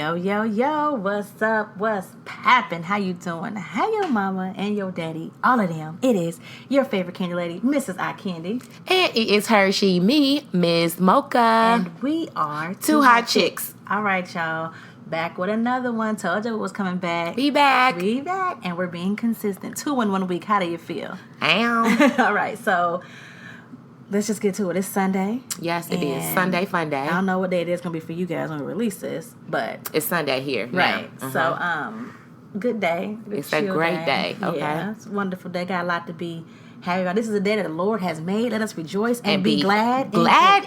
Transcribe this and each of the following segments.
Yo, yo, yo, what's up? What's poppin'? How you doing? How your mama and your daddy, all of them. It is your favorite candy lady, Mrs. I Candi. And it is her, she, me, Ms. Mocha. And we are Two Hot Chicks. All right, y'all. Back with another one. Told you it was coming back. We back. And we're being consistent. 2 in 1 week. How do you feel? All right, so let's just get to it. It's Sunday. Yes, it is. Sunday fun day. I don't know what day it is going to be for you guys when we release this, but it's Sunday here. Right. Now. So, good day. It's a great day. Okay. Yeah, it's a wonderful day. Got a lot to be happy about. This is a day that the Lord has made. Let us rejoice and be glad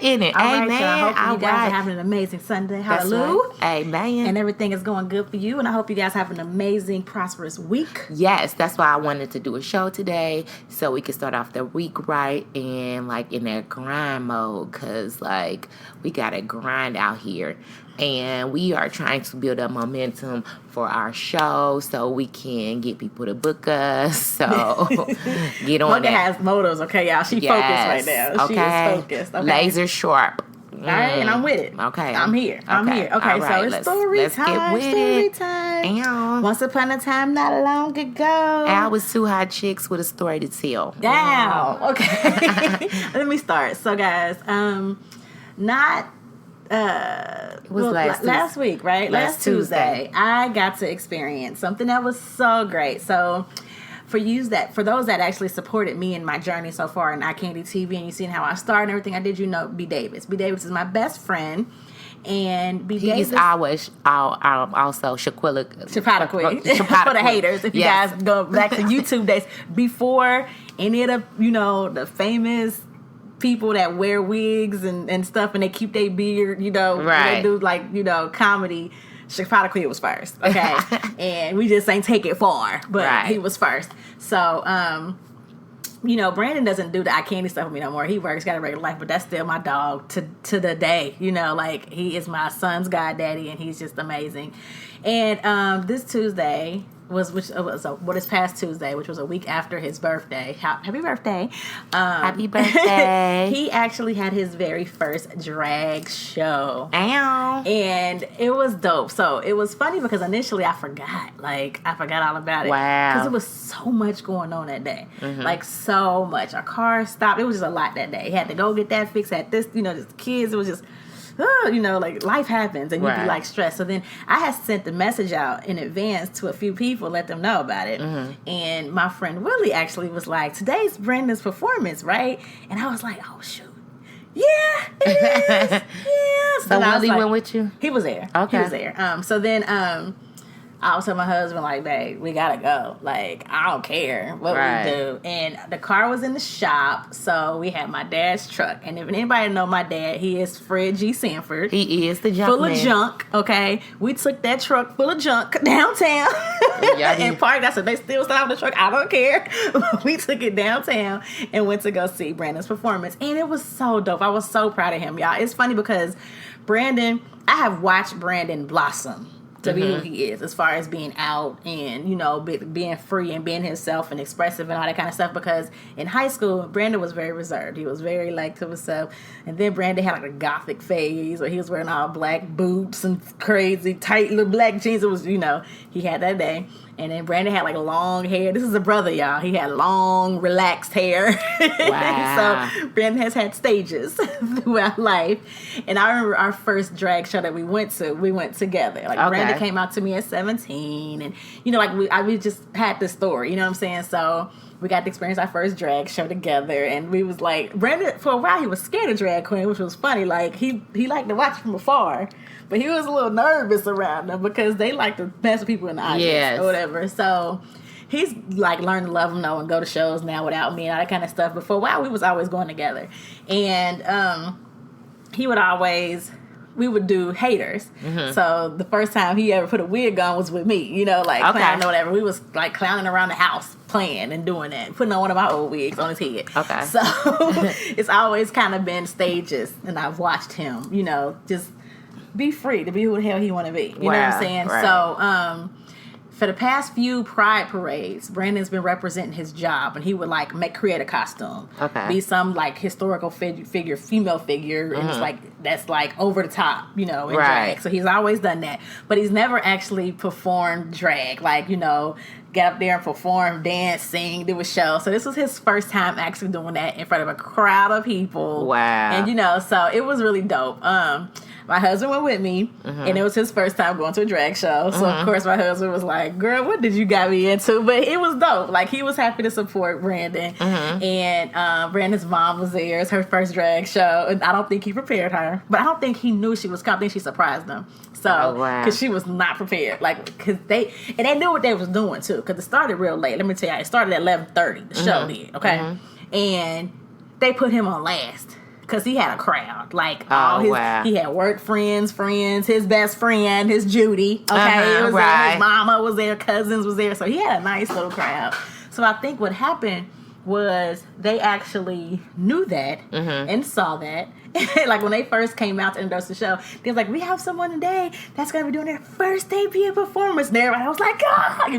in it. All right, Amen. y'all. Hope you guys are having an amazing Sunday. Hallelujah. Right. Amen. And everything is going good for you. And I hope you guys have an amazing, prosperous week. Yes, that's why I wanted to do a show today, so we could start off the week right and like in that grind mode, because like we got to grind out here. And we are trying to build up momentum for our show so we can get people to book us. So get on Mocha that. has motives, okay, y'all. She focused right now. She is focused. Okay. Laser sharp. All right, and I'm with it. Okay. I'm here. Okay, right, so it's story time. Story time. And once upon a time, not long ago. I was 2 hot chicks with a story to tell. Down. Okay. Let me start. So, guys, last week, right? Last Tuesday, I got to experience something that was so great. So, for those that actually supported me in my journey so far in iCandy TV, and you seen how I started and everything I did, you know, B. Davis. B. Davis is my best friend. And B. Davis. He's always also Shaquilla. For the haters. If you guys go back to YouTube days, before any of the famous people that wear wigs and stuff, and they keep their beard, right. They do comedy. Shaquilla was first, okay? And we just ain't take it far, but he was first. So, Brandon doesn't do the iCandy stuff with me no more. He works, got a regular life, but that's still my dog to the day. Like he is my son's goddaddy, and he's just amazing. And this Tuesday this past Tuesday, which was a week after his birthday. Happy birthday! Happy birthday! He actually had his very first drag show. Ow! And it was dope. So it was funny because initially I forgot all about it. Wow! Because it was so much going on that day, Mm-hmm. So much. Our car stopped. It was just a lot that day. He had to go get that fixed. Had this, just kids. It was just. Life happens and you be stressed. So then I had sent the message out in advance to a few people, let them know about it. Mm-hmm. And my friend Willie actually was like, today's Brandon's performance, right? And I was like, oh, shoot. Yeah, it is. Yeah. So Willie went with you? He was there. Okay. He was there. So then I was telling my husband, like, babe, we gotta go. Like, I don't care what we do. And the car was in the shop, so we had my dad's truck. And if anybody know my dad, he is Fred G. Sanford. He is the junk full man. Of junk, okay? We took that truck full of junk downtown and parked. I said, they still stop the truck. I don't care. We took it downtown and went to go see Brandon's performance. And it was so dope. I was so proud of him, y'all. It's funny because I have watched Brandon blossom to be who he is, as far as being out and, being free and being himself and expressive and all that kind of stuff. Because in high school, Brandon was very reserved. He was very to himself. And then Brandon had a gothic phase where he was wearing all black boots and crazy tight little black jeans. It was, he had that day. And then Brandon had long hair. This is a brother, y'all. He had long, relaxed hair. Wow. So Brandon has had stages throughout life. And I remember our first drag show that we went together. Brandon came out to me at 17. And, we just had this story. You know what I'm saying? So we got to experience our first drag show together. And we was Brandon, for a while, he was scared of drag queen, which was funny. He liked to watch from afar. But he was a little nervous around them because they like to mess with people in the audience or whatever. So he's learned to love them now and go to shows now without me and all that kind of stuff. But for a while, we was always going together. And we would do haters. Mm-hmm. So the first time he ever put a wig on was with me, clowning or whatever. We was clowning around the house, playing and doing that, putting on one of my old wigs on his head. Okay. So it's always kind of been stages, and I've watched him, just be free to be who the hell he want to be. You know what I'm saying? Right. So for the past few Pride parades, Brandon's been representing his job, and he would like create a costume, be some like historical figure, female figure, and it's like that's like over the top, in drag. So he's always done that, but he's never actually performed drag, like get up there and perform, dance, sing, do a show. So this was his first time actually doing that in front of a crowd of people. Wow! And so it was really dope. My husband went with me, and it was his first time going to a drag show. So, of course, my husband was like, girl, what did you got me into? But it was dope. Like, he was happy to support Brandon. And Brandon's mom was there. It's her first drag show. And I don't think he prepared her. But I don't think he knew she was coming. I think she surprised them. So, because she was not prepared. Like, because they knew what they was doing, too. Because it started real late. Let me tell you, it started at 11:30. The show did, okay? And they put him on last. Because he had a crowd. Like, he had work friends, his best friend, his Judy. Okay, it was there. His mama was there, cousins was there. So he had a nice little crowd. So I think what happened was they actually knew that and saw that. Like, when they first came out to endorse the show, they was like, we have someone today that's going to be doing their first debut performance. And everybody was like,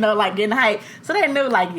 like getting hyped. So they knew, like,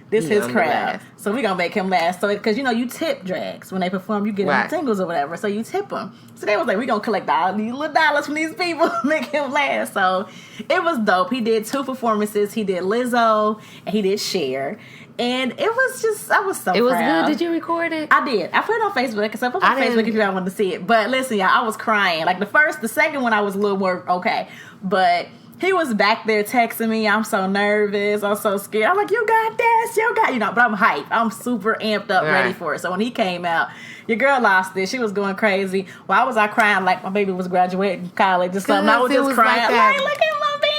this is his crowd. So we're going to make him last. So, because, you tip drags. When they perform, you get them singles or whatever. So you tip them. So they was like, we're going to collect all these little dollars from these people make him last. So it was dope. He did 2 performances. He did Lizzo and he did Cher. And it was just, I was so proud. It was good. Did you record it? I did. I put it on Facebook, because I put it on Facebook if you don't want to see it. But listen, y'all, I was crying. Like, the second one, I was a little more okay. But he was back there texting me, I'm so nervous, I'm so scared. I'm like, you got this, but I'm hyped. I'm super amped up, ready for it. So when he came out, your girl lost it. She was going crazy. Why was I crying like my baby was graduating college or something? I was just crying. Like, look at my baby.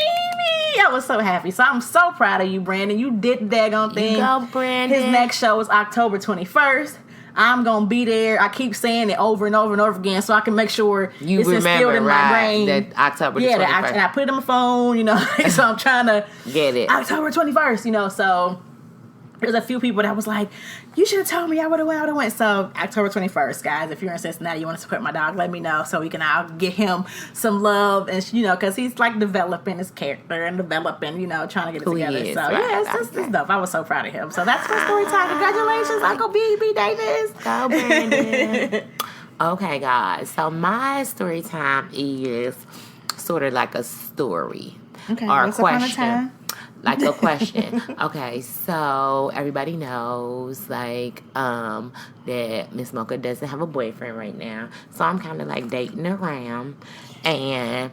I was so happy. So I'm so proud of you, Brandon. You did the daggone thing. You go, Brandon. His next show is October 21st. I'm going to be there. I keep saying it over and over and over again so I can make sure you it's instilled in my brain. That October 21st. And I put it on my phone, so I'm trying to get it. October 21st, so there's a few people that was like, you should have told me, I would have went. So October 21st, guys, if you're in Cincinnati, you want to support my dog, let me know so we can all get him some love. And, because he's like developing his character and developing, trying to get it together. It's dope. I was so proud of him. So that's my story time. Congratulations, Uncle B. Davis. Go, Brandon. Okay, guys. So my story time is sort of like a story or a question. Like a question. Okay, so everybody knows that Miss Mocha doesn't have a boyfriend right now. So I'm kind of like dating around, and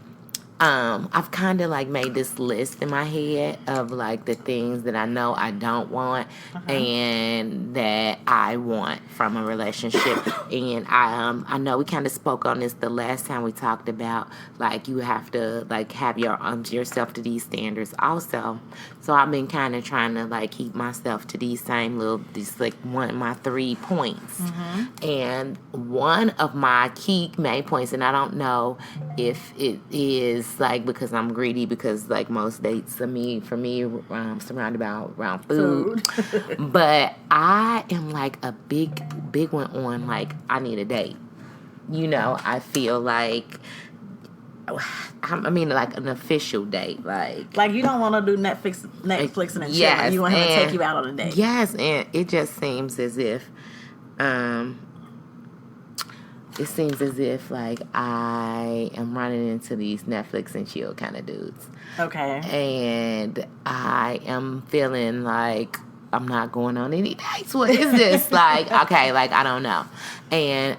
I've kind of like made this list in my head of like the things that I know I don't want and that I want from a relationship. And I know we kind of spoke on this the last time we talked about like you have to like have yourself to these standards also. So I've been kind of trying to like keep myself to these like one of my 3 points. And one of my key main points, and I don't know if it is like because I'm greedy, because like most dates for me surrounded around food. But I am like a big one on like I need a date. I feel like like an official date, like you don't want to do Netflix and chill. Yes, you want him to take you out on a date. Yes, and it just seems as if like I am running into these Netflix and chill kind of dudes. Okay. And I am feeling like I'm not going on any dates. What is this? Like, okay, like I don't know. And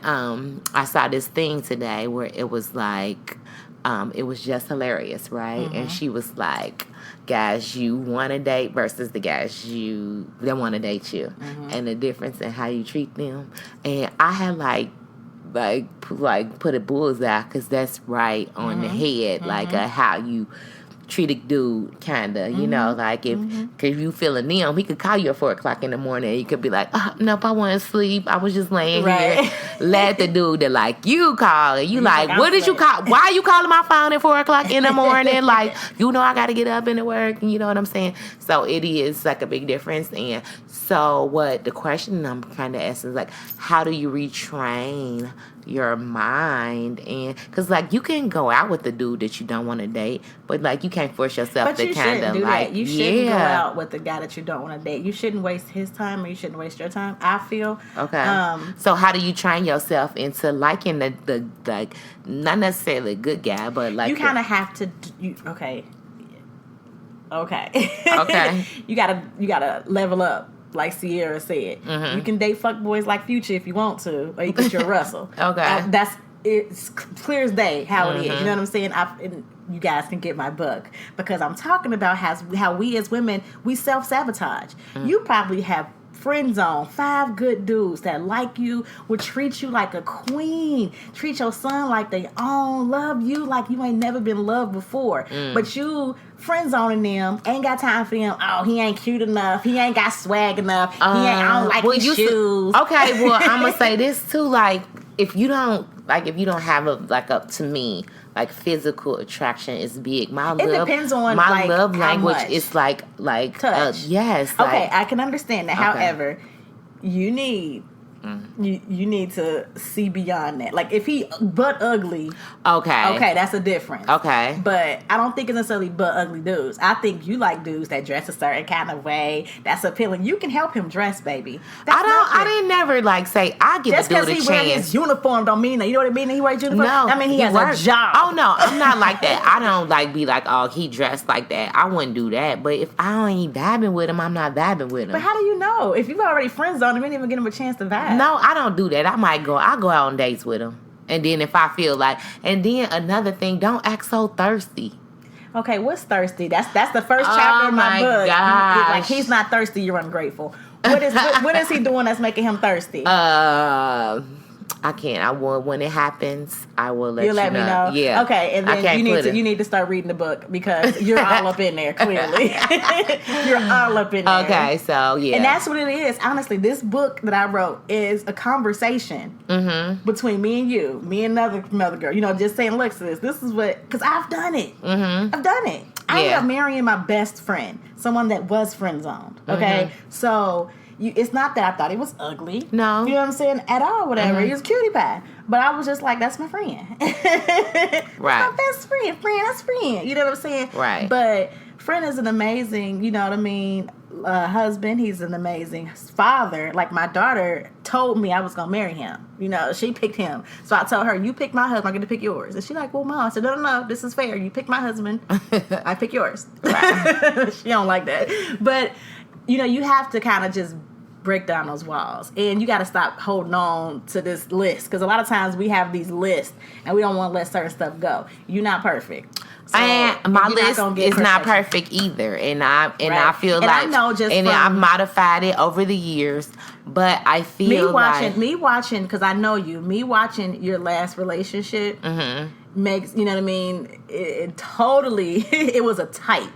I saw this thing today where it was like it was just hilarious, right? And she was like, guys you want to date versus the guys that want to date you, and the difference in how you treat them. And I had like put a bullseye, because that's right on the head, like how you treat a dude, kinda, like cause you feeling them, he could call you at 4:00 in the morning, and you could be like, nope, I want to sleep, I was just laying here. Let the dude that like you call, and you like, what did you call? Why are you calling my phone at 4:00 in the morning? Like, I got to get up into work, and you know what I'm saying? So it is like a big difference. And so what the question I'm kind of asking is like, how do you retrain your mind, and because like you can go out with the dude that you don't want to date, but like you can't force yourself to kind of like you shouldn't go out with the guy that you don't want to date. You shouldn't waste his time, or you shouldn't waste your time, I feel. Okay. So how do you train yourself into liking the like not necessarily a good guy, but like you kind of have to okay you gotta level up, like Sierra said. You can date fuck boys like Future if you want to, or you can your Russell. That's it's clear as day how it is. You know what I'm saying? And you guys can get my book, because I'm talking about how we as women, we self-sabotage. You probably have friend zone 5 good dudes that like you, will treat you like a queen, treat your son like they own, love you like you ain't never been loved before. But you friend zoning them, ain't got time for them. Oh, he ain't cute enough. He ain't got swag enough. I don't like his shoes. Okay, well, I'm gonna say this too. Like, if you don't have up to me, like physical attraction is big. Depends on my love language is like touch. Yes. Okay, I can understand that. Okay. However, you need you need to see beyond that. Like if he butt ugly, okay, that's a difference. Okay, but I don't think it's necessarily butt ugly dudes. I think you like dudes that dress a certain kind of way that's appealing. You can help him dress, baby. I didn't never like say I give just a dude a chance. Just because he wears his uniform don't mean that. You know what I mean? He wears uniform. No, I mean he has a job. Oh no, I'm not like that. I don't like be like, oh, he dressed like that. I wouldn't do that. But if I ain't vibing with him, I'm not vibing with him. But how do you know? If you've already friend zoned him, you didn't even get him a chance to vibe. No, I don't do that. I go out on dates with him. And then if I feel like, and then another thing, don't act so thirsty. Okay, what's thirsty? That's the first chapter of my book. Gosh. Like he's not thirsty, you're ungrateful. What is he doing that's making him thirsty? I can't. When it happens, I will let you know. You'll let me know. Yeah. Okay, and then you need to start reading the book, because you're all up in there, clearly. You're all up in there. Okay, so yeah. And that's what it is. Honestly, this book that I wrote is a conversation between me and you, me and another girl. You know, just saying, look, sis, this is what, because I've done it. I've done it. I ended up marrying my best friend, someone that was friend zoned. Okay, so. It's not that I thought he was ugly. No. You know what I'm saying? At all, whatever. He was cutie pie. But I was just like, that's my friend. Right. My best friend. That's friend. You know what I'm saying? Right. But friend is an amazing, you know what I mean, husband. He's an amazing father. Like, my daughter told me I was going to marry him. You know, she picked him. So I told her, you pick my husband, I'm going to pick yours. And she's like, well, Mom. I said, no, this is fair. You pick my husband, I pick yours. Right. She don't like that. But, you know, you have to kind of just break down those walls, and you got to stop holding on to this list, because a lot of times we have these lists and we don't want to let certain stuff go. You're not perfect, so and my list is not perfect either, and I feel like I've modified it over the years, but I feel me watching because I know you, me watching your last relationship makes, you know what I mean, it totally it was a type.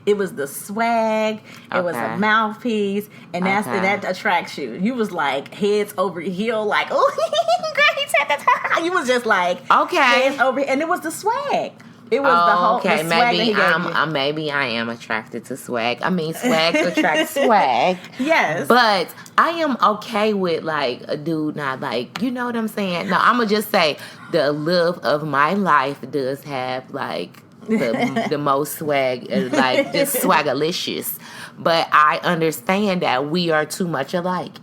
It was the swag. It was a mouthpiece, and that attracts you. You was like heads over heel, like, oh, great. You was just like heads over, and it was the swag. It was the whole the swag. Maybe I am attracted to swag. I mean, swag attracts swag. Yes, but I am okay with like a dude not like, you know what I'm saying. No, I'm gonna just say the love of my life does have like. The most swag, like just swagalicious, but I understand that we are too much alike.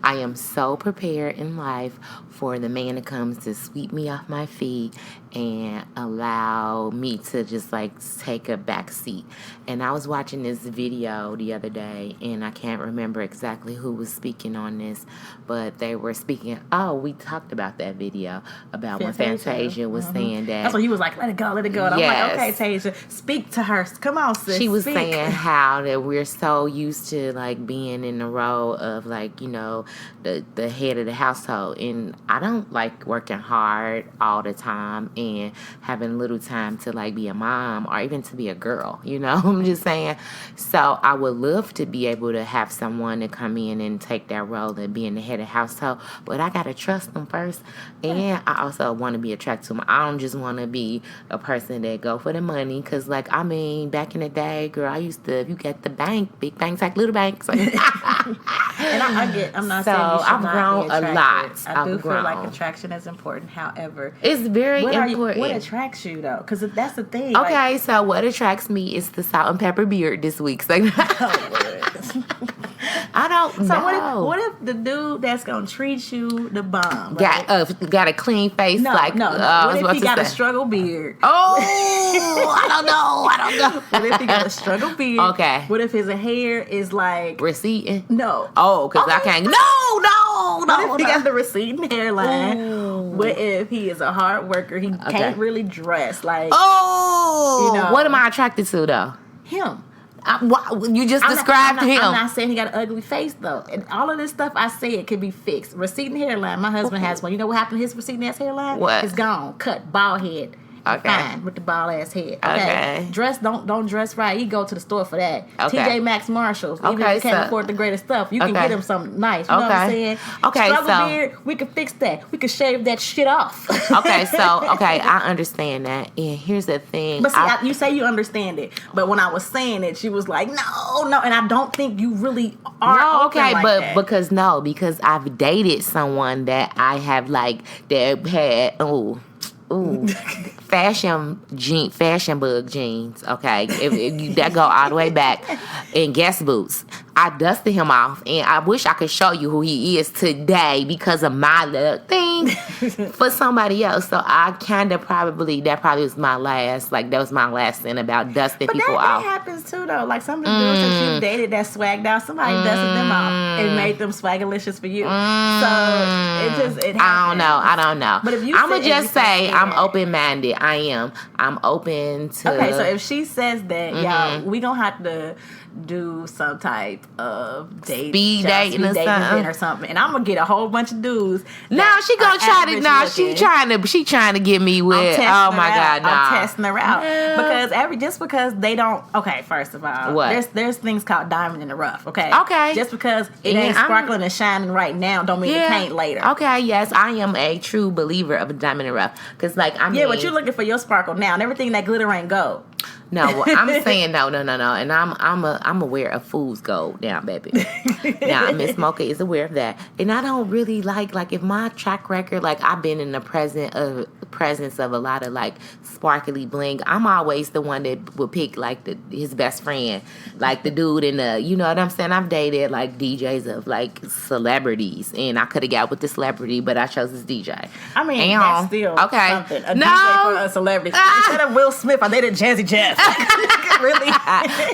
I am so prepared in life for the man that comes to sweep me off my feet and allow me to just like take a back seat. And I was watching this video the other day, and I can't remember exactly who was speaking on this, but they were speaking. Oh, we talked about that video about when Fantasia was saying that. That's when he was like, let it go. And I'm like, okay, Tasia, speak to her. Come on, sis. She was saying how that we're so used to like being in the role of like, you know, the head of the household, and I don't like working hard all the time and having little time to like be a mom or even to be a girl, you know. I'm just saying. So I would love to be able to have someone to come in and take that role of being the head of the household, but I gotta trust them first, and I also want to be attracted to them. I don't just want to be a person that go for the money, because like, I mean, back in the day, girl, I used to, if you get the bank, big banks like little banks. And I'm not saying you should I've grown a lot. I do feel feel like attraction is important. However, it's very important. What attracts you though? Because that's the thing. Okay, so what attracts me is the salt and pepper beard this week. So I don't know. So what if the dude that's gonna treat you the bomb got a clean face? No. What if he got a struggle beard? Oh, I don't know. What if he got a struggle beard? Okay. What if his hair is like receding? No. Oh, because I can't. No. What if he got the receding hairline? Ooh. What if he is a hard worker? He can't really dress like. Oh. You know, what am I attracted to though? Him. You just described him. I'm not saying he got an ugly face though, and all of this stuff I say it can be fixed. Receding hairline. My husband has one. You know what happened to his receding ass hairline? What? It's gone. Cut. Bald head. Okay. Fine with the bald ass head. Okay. Dress don't dress right. You go to the store for that. Okay. TJ Maxx, Marshalls. Even if you can't afford the greatest stuff, you can get him something nice. You know what I'm saying? Okay. Struggle beard, we can fix that. We can shave that shit off. Okay. I understand that. And here's the thing. But see, you say you understand it, but when I was saying it, she was like, no, and I don't think you really are. No, okay, like but that. because I've dated someone that I have that had fashion bug jeans. Okay, if that go all the way back, and Guess boots. I dusted him off, and I wish I could show you who he is today because of my little thing for somebody else. So I that probably was my last. Like that was my last thing about dusting people off. But that happens too, though. Like some of the girls that you dated that swagged out, somebody dusted them off and made them swagalicious for you. So it happens. I don't know. But if you, I'ma just say I'm open minded. I am. I'm open to. Okay, so if she says that, y'all, we gonna have to do some type of speed dating or something, and I'm gonna get a whole bunch of dudes. Now she gonna try to. Now she trying to get me with. Oh my God, I'm testing her out because they don't. Okay, first of all, there's things called diamond in the rough. Okay, just because it ain't sparkling and shining right now, don't mean it can't later. Okay, yes, I am a true believer of a diamond in the rough because but you're looking for your sparkle now, and everything that glitter ain't gold. No, I'm saying no, and I'm aware of fool's gold now, baby. Now, Miss Mocha is aware of that, and I don't really like if my track record, like I've been in the presence of a lot of like sparkly bling. I'm always the one that would pick like his best friend, like the dude in the, you know what I'm saying. I've dated like DJs of like celebrities, and I could have got with the celebrity, but I chose this DJ. I mean, that's still something. A DJ for a celebrity. Instead of Will Smith, I dated Jazzy Jeff. Really?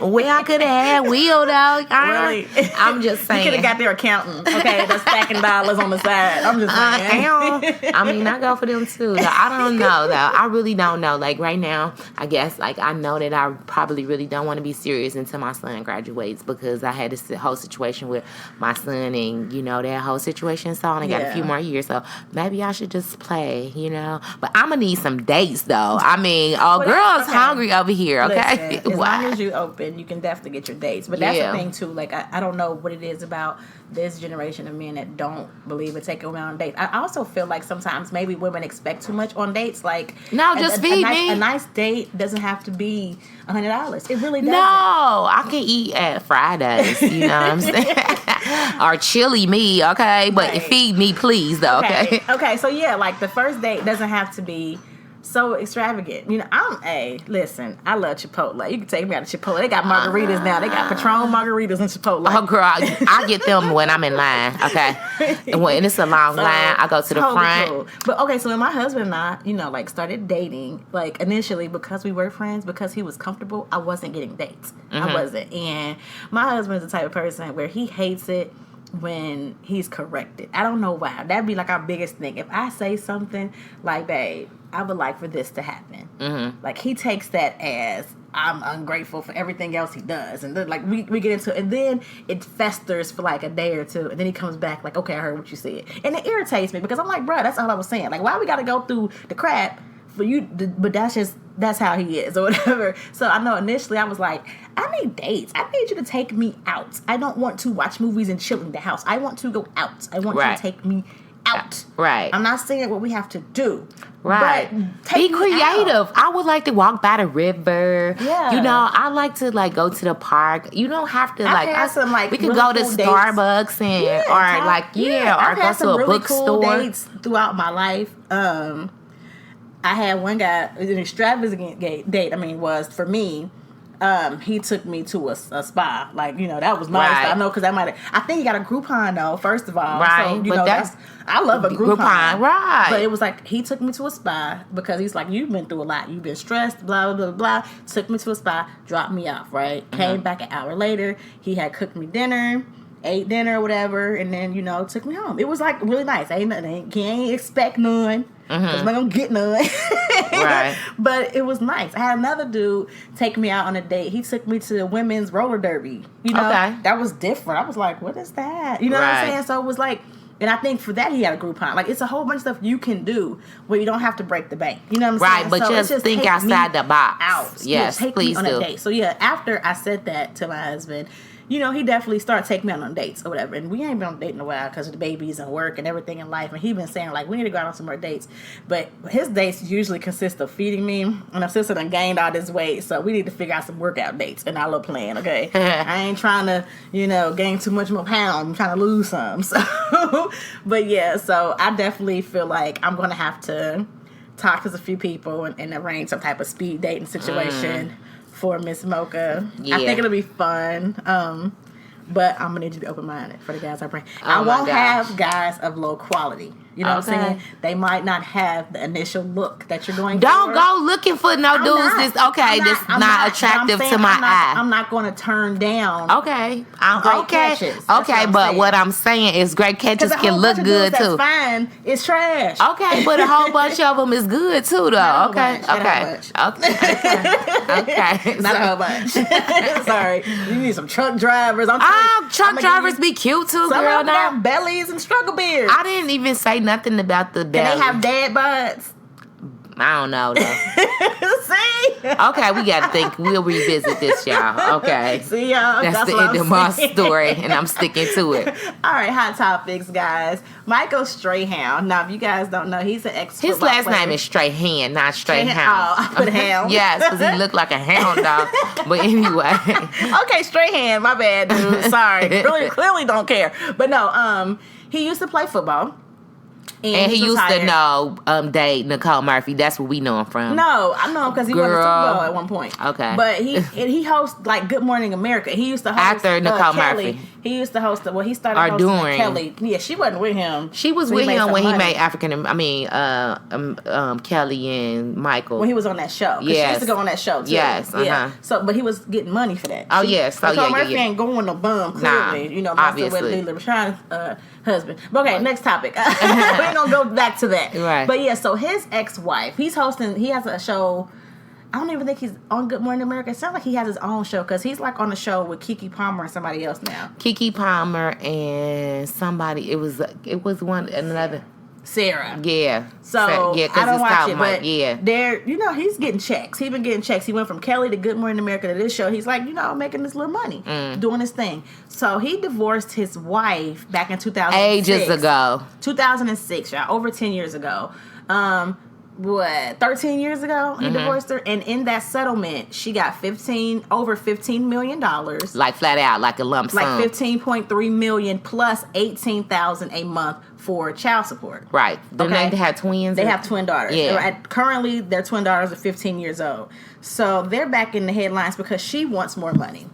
Well, I could have had Will, though. Really? I'm just saying. You could have got their accountant. Okay, that's stacking dollars on the side. I'm just saying. I mean, I go for them, too. I don't know, though. I really don't know. Like, right now, I guess, like, I know that I probably really don't want to be serious until my son graduates because I had this whole situation with my son and, you know, that whole situation. So I only got a few more years. So maybe I should just play, you know. But I'm going to need some dates, though. I mean, girl's hungry over here, okay? Listen, as long as you open, you can definitely get your dates. But that's the thing, too. Like, I don't know what it is about this generation of men that don't believe in taking women on dates. I also feel like sometimes maybe women expect too much on dates. Like, no, just feed me. A nice date doesn't have to be $100. It really doesn't. No, I can eat at Fridays. You know what I'm saying? Or chili me, okay? But feed me, please, though, okay? Okay, so yeah, like the first date doesn't have to be so extravagant. You know, listen, I love Chipotle. You can take me out to Chipotle. They got margaritas now. They got Patron margaritas and Chipotle. Oh, girl, I get them when I'm in line, okay? And when it's a long line, I go to the front. Cool. But, okay, so when my husband and I, you know, like, started dating, like, initially, because we were friends, because he was comfortable, I wasn't getting dates. I wasn't. And my husband is the type of person where he hates it when he's corrected. I don't know why. That'd be like our biggest thing. If I say something like, babe, I would like for this to happen. Like, he takes that as I'm ungrateful for everything else he does. And then, like, we get into it. And then it festers for, like, a day or two. And then he comes back like, okay, I heard what you said. And it irritates me because I'm like, bro, that's all I was saying. Like, why we got to go through the crap for you? But that's how he is or whatever. So I know initially I was like, I need dates. I need you to take me out. I don't want to watch movies and chill in the house. I want to go out. I want you to take me out. Right. I'm not saying what we have to do. Right. But be creative. I would like to walk by the river. Yeah. You know, I like to like go to the park. You don't have to like. We could really go to cool Starbucks and or go to a really bookstore. Cool dates throughout my life. I had one guy, an extravagant date. I mean, was for me. He took me to a spa. Like, you know, that was nice. Right. I know, because I think he got a Groupon, though, first of all. Right. So, you know, I love a Groupon. Right. But it was like, he took me to a spa because he's like, you've been through a lot. You've been stressed, blah, blah, blah, blah. Took me to a spa, dropped me off, right? Mm-hmm. Came back an hour later. He had cooked me dinner, ate dinner or whatever, and then, you know, took me home. It was like really nice. Can't expect none. Because I'm not going to get none. Right. But it was nice. I had another dude take me out on a date. He took me to the women's roller derby. You know, that was different. I was like, what is that? You know what I'm saying? So it was like, and I think for that he had a Groupon. Like, it's a whole bunch of stuff you can do where you don't have to break the bank. You know what I'm saying? Right, but so just think outside the box. Out. Yes, take please me on do. a date. So yeah, after I said that to my husband, you know, he definitely started taking me out on dates or whatever. And we ain't been on a date in a while because of the babies and work and everything in life. And he been saying, like, we need to go out on some more dates. But his dates usually consist of feeding me. And my sister done gained all this weight. So we need to figure out some workout dates in our little plan, okay? I ain't trying to, you know, gain too much more pounds. I'm trying to lose some. So, but yeah, so I definitely feel like I'm going to have to talk to a few people and arrange some type of speed dating situation. For Miss Mocha. Yeah. I think it'll be fun. But I'm going to need you to be open-minded for the guys I bring. I won't have guys of low quality. You know what I'm saying? They might not have the initial look that you're going Don't for. go looking for no dudes that's not attractive to my eye. I'm not going to turn down. Okay. Catches. Okay, but what I'm saying is great catches can look good too. That's fine. It's trash. Okay, but a whole bunch of them is good too, though. Okay. Not a whole bunch. Sorry. You need some truck drivers. Truck drivers be cute too, some girl. Some have bellies and struggle beards. I didn't even say nothing about the belly. Can they have dad butts? I don't know, though. See? Okay, we got to think. We'll revisit this, y'all. Okay. See, y'all? That's the end of my story, and I'm sticking to it. All right, hot topics, guys. Michael Strahan. Now, if you guys don't know, he's an ex-football His last player. name is Strahan, not Strahan. Oh, I put hound. Yes, because he looked like a hound dog. But anyway. Okay, Strahan. My bad, dude. Sorry. Really, clearly don't care. But no, he used to play football. And he used to know date Nicole Murphy. That's where we know him from. No, I know him because he won the Super Bowl at one point. Okay. But he hosts like Good Morning America. He used to host after Nicole Kelly. Murphy. He used to host he started hosting Kelly. Yeah, she wasn't with him. She was with him when he made Kelly and Michael. When he was on that show. Yes. She used to go on that show too. Yes. Yeah. So, but he was getting money for that. Oh, yes. Nicole Murphy ain't going no bum, clearly. Nah, you know, obviously. with Lila Rashawn's husband. But okay, next topic. We ain't gonna go back to that. Right. But yeah, so his ex-wife, he has a show. I don't even think he's on Good Morning America. It sounds like he has his own show because he's like on the show with Keke Palmer and somebody else now. Keke Palmer and somebody. It was another. Sarah. Yeah. So yeah, I don't watch it, but they're he's getting checks. He's been getting checks. He went from Kelly to Good Morning America to this show. He's like, making this little money, doing his thing. So he divorced his wife back in 2006. Ages ago. 2006, y'all, over 10 years ago. 13 years ago he divorced her, and in that settlement she got over $15 million, like flat out, like a lump sum, like $15.3 million plus $18,000 a month for child support. Right. Don't they have twins? They have twin daughters. Yeah. Currently their twin daughters are 15 years old, so they're back in the headlines because she wants more money.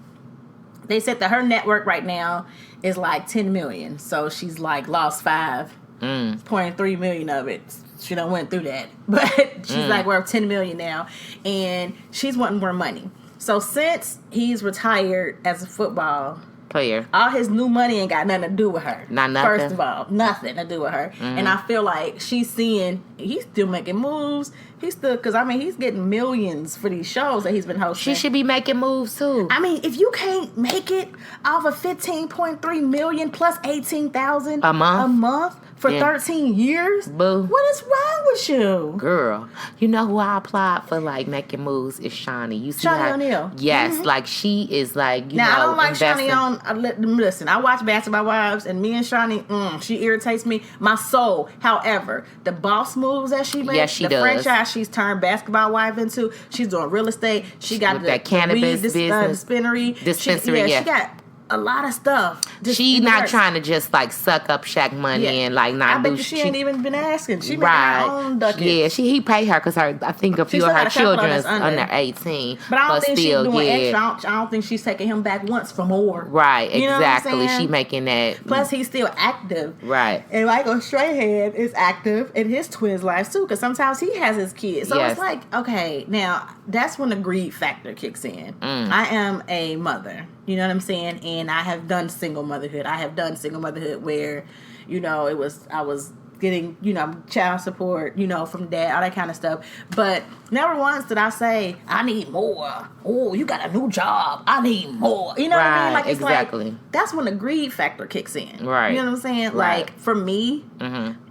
They said that her net worth right now is like $10 million, so she's like lost $5.3 million of it. She done went through that. But she's like worth $10 million now. And she's wanting more money. So since he's retired as a football player, all his new money ain't got nothing to do with her. Not nothing. First of all, nothing to do with her. And I feel like she's seeing he's still making moves. He's getting millions for these shows that he's been hosting. She should be making moves too. I mean, if you can't make it off of $15.3 million plus $18,000 a month for 13 years? Boo. What is wrong with you? Girl, you know who I applaud for like making moves is Shawnee. You see Shawnee O'Neal. Yes, like she is like, you know, I don't like investing. Shawnee listen, I watch Basketball Wives, and me and Shawnee, she irritates me. My soul. However, the boss moves that she makes, yes, she the does. franchise she's turned Basketball Wife into, she's doing real estate. She got that cannabis business. Dispensary. She got a lot of stuff. She's not trying to just like suck up Shaq money and like not do. She ain't even been asking. She made right. her own ducats. Yeah, he paid her because I think a few of her children is under 18. But I don't think still, she's doing extra. I don't think she's taking him back once for more. Right, you exactly. She making that. Plus, he's still active. Right. And Michael Strahan is active in his twins' lives too, because sometimes he has his kids. So it's like, okay, now that's when the greed factor kicks in. I am a mother. You know what I'm saying? And I have done single motherhood. I have done single motherhood where, you know, I was getting, you know, child support, you know, from dad, all that kind of stuff. But never once did I say, I need more. Oh, you got a new job. I need more. You know what I mean? Like, it's exactly. Like, that's when the greed factor kicks in. Right. You know what I'm saying? Right. Like, for me,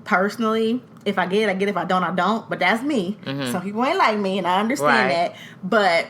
personally, if I get it, I get it. If I don't, I don't. But that's me. Some people ain't like me, and I understand that. But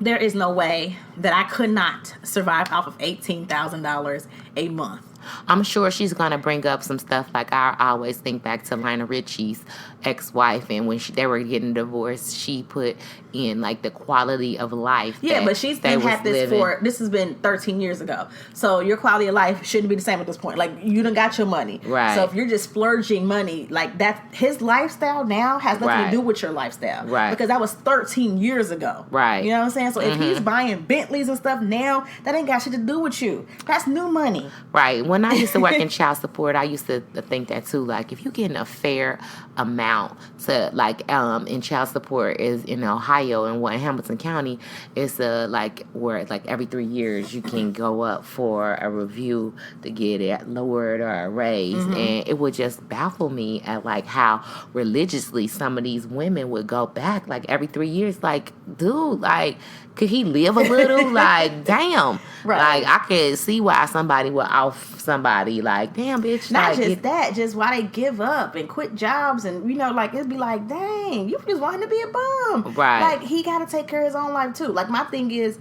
there is no way that I could not survive off of $18,000 a month. I'm sure she's going to bring up some stuff like I always think back to Lionel Richie's ex-wife, and when they were getting divorced, she put in like the quality of life. Yeah, but she's been had this this has been 13 years ago. So your quality of life shouldn't be the same at this point. Like, you done got your money. Right. So if you're just splurging money, like that, his lifestyle now has nothing to do with your lifestyle. Right. Because that was 13 years ago. Right. You know what I'm saying? So if he's buying Bentleys and stuff now, that ain't got shit to do with you. That's new money. Right. When I used to work in child support, I used to think that too. Like, if you're getting a fair amount to like in child support is in Ohio and what in Hamilton County is like where like every 3 years you can go up for a review to get it lowered or raised, and it would just baffle me at like how religiously some of these women would go back like every 3 years. Like, dude, like, could he live a little? Like, damn. Right. Like, I could see why somebody would off somebody. Like, damn, bitch. Not like, just that, just why they give up and quit jobs. And, you know, like, it'd be like, dang, you just want him to be a bum. Right. Like, he got to take care of his own life, too. Like, my thing is,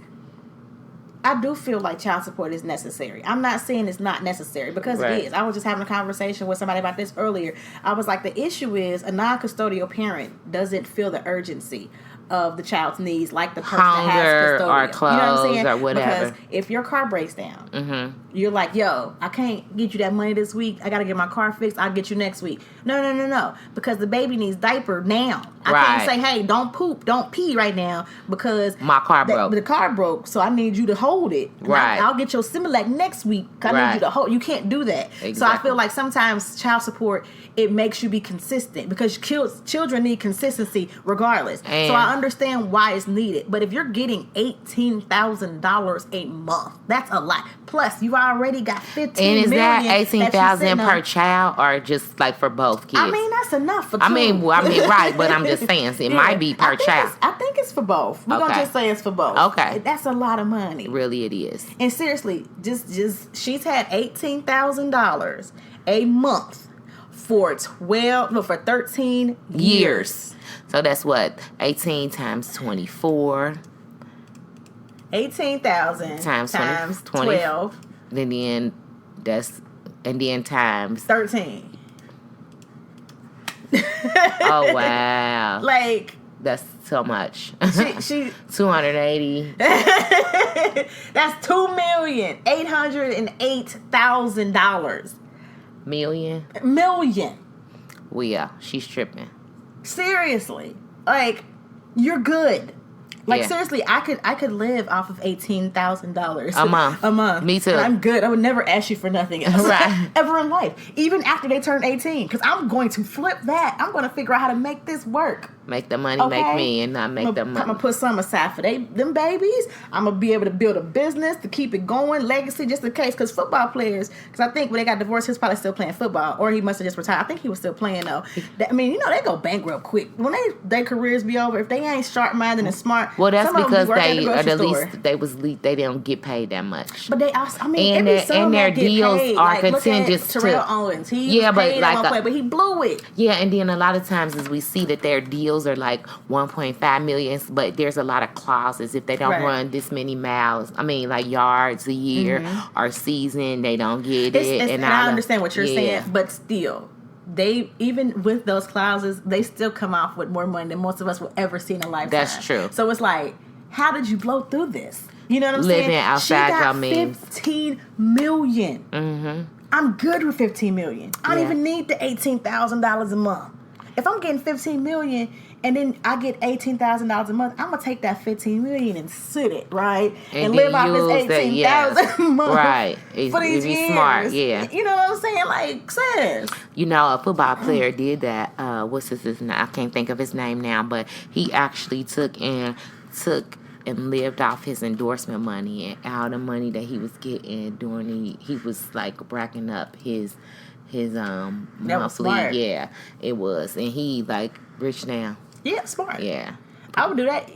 I do feel like child support is necessary. I'm not saying it's not necessary, because it is. I was just having a conversation with somebody about this earlier. I was like, the issue is a non-custodial parent doesn't feel the urgency of the child's needs like the person that has custodial. Or clothes, you know what I'm saying? Or whatever. Because if your car breaks down, you're like, yo, I can't get you that money this week. I got to get my car fixed. I'll get you next week. No. Because the baby needs diaper now. I can't say, hey, don't poop, don't pee right now because my car broke. The car broke, so I need you to hold it. Right. I'll get your Similac next week. I need you to hold. You can't do that. Exactly. So I feel like sometimes child support, it makes you be consistent because children need consistency regardless. And so I understand why it's needed. But if you're getting $18,000 a month, that's a lot. Plus, you already got $15 million. And is that $18,000 per child, or just like for both kids? I mean, that's enough for two. I mean, right, but I'm just saying it might be per child. I think it's for both. We're gonna just say it's for both. Okay, that's a lot of money. Really, it is. And seriously, just she's had $18,000 a month for 13 years. So that's what 18 times 24. 18,000 times 12. And then times 13. Oh wow! Like, that's so much. She 280. That's $2,808,000. Million. Well, yeah, she's tripping. Seriously, like, you're good. Like, seriously, I could live off of $18,000 a month. Me too. And I'm good. I would never ask you for nothing else ever in life, even after they turn 18, because I'm going to flip that. I'm going to figure out how to make this work. Make the money make me and not make the money. I'm going to put some aside for them babies. I'm going to be able to build a business to keep it going, legacy, just in case. Because football players, because I think when they got divorced, he was probably still playing football. Or he must have just retired. I think he was still playing, though. They go bankrupt quick. When their careers be over, if they ain't sharp-minded and smart, well, that's because they they don't get paid that much. But they also, and their deals are contingent to Terrell Owens. He was paid at one point, but he blew it. Yeah, and then a lot of times as we see that their deals are like 1.5 million, but there's a lot of clauses. If they don't run this many miles, yards a year or season, they don't get it. And I understand what you're saying, but still, they, even with those clauses, they still come off with more money than most of us will ever see in a lifetime. That's true. So it's like, how did you blow through this? You know what I'm saying? Living outside your means. $15 million. Mm-hmm. I'm good with $15 million. I don't even need the $18,000 a month. If I'm getting $15 million and then I get $18,000 a month, I'm gonna take that $15 million and sit it and live off this $18,000 a month, right? For these years. Smart, yeah. You know what I'm saying? Like, sis. A football player did that. What's his name? I can't think of his name now, but he actually took and lived off his endorsement money and all the money that he was getting during he was like racking up his monthly. Yeah, it was, and he like rich now. Yeah, smart. Yeah, I would do that.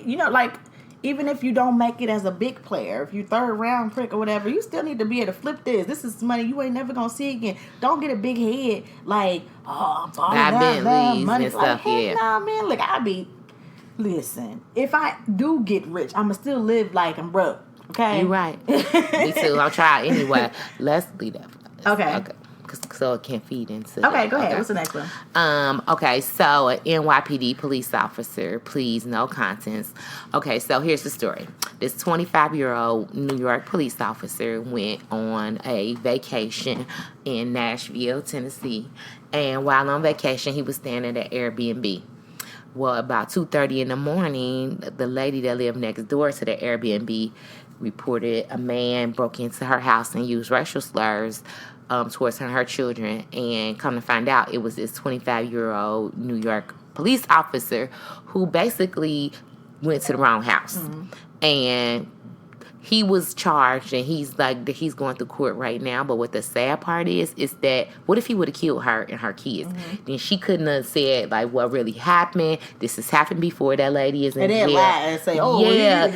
Even if you don't make it as a big player, if you third round pick or whatever, you still need to be able to flip this. This is money you ain't never gonna see again. Don't get a big head like, Bentleys money and stuff. Yeah, nah, man. Look, listen. If I do get rich, I'ma still live like I'm broke. Okay, you right. Me too. I'll try anyway. Let's leave that. Okay. So it can feed into. Okay, go ahead. What's the next one? Okay, so an NYPD police officer, please, no contents. Okay, so here's the story. This 25-year-old New York police officer went on a vacation in Nashville, Tennessee, and while on vacation, he was staying at an Airbnb. Well, about 2:30 in the morning, the lady that lived next door to the Airbnb reported a man broke into her house and used racial slurs towards her and her children, and come to find out it was this 25-year-old New York police officer who basically went to the wrong house. And he was charged, and he's going through court right now. But what the sad part is that what if he would have killed her and her kids? Then she couldn't have said what really happened. This has happened before. That lady is in jail. And then lie and say,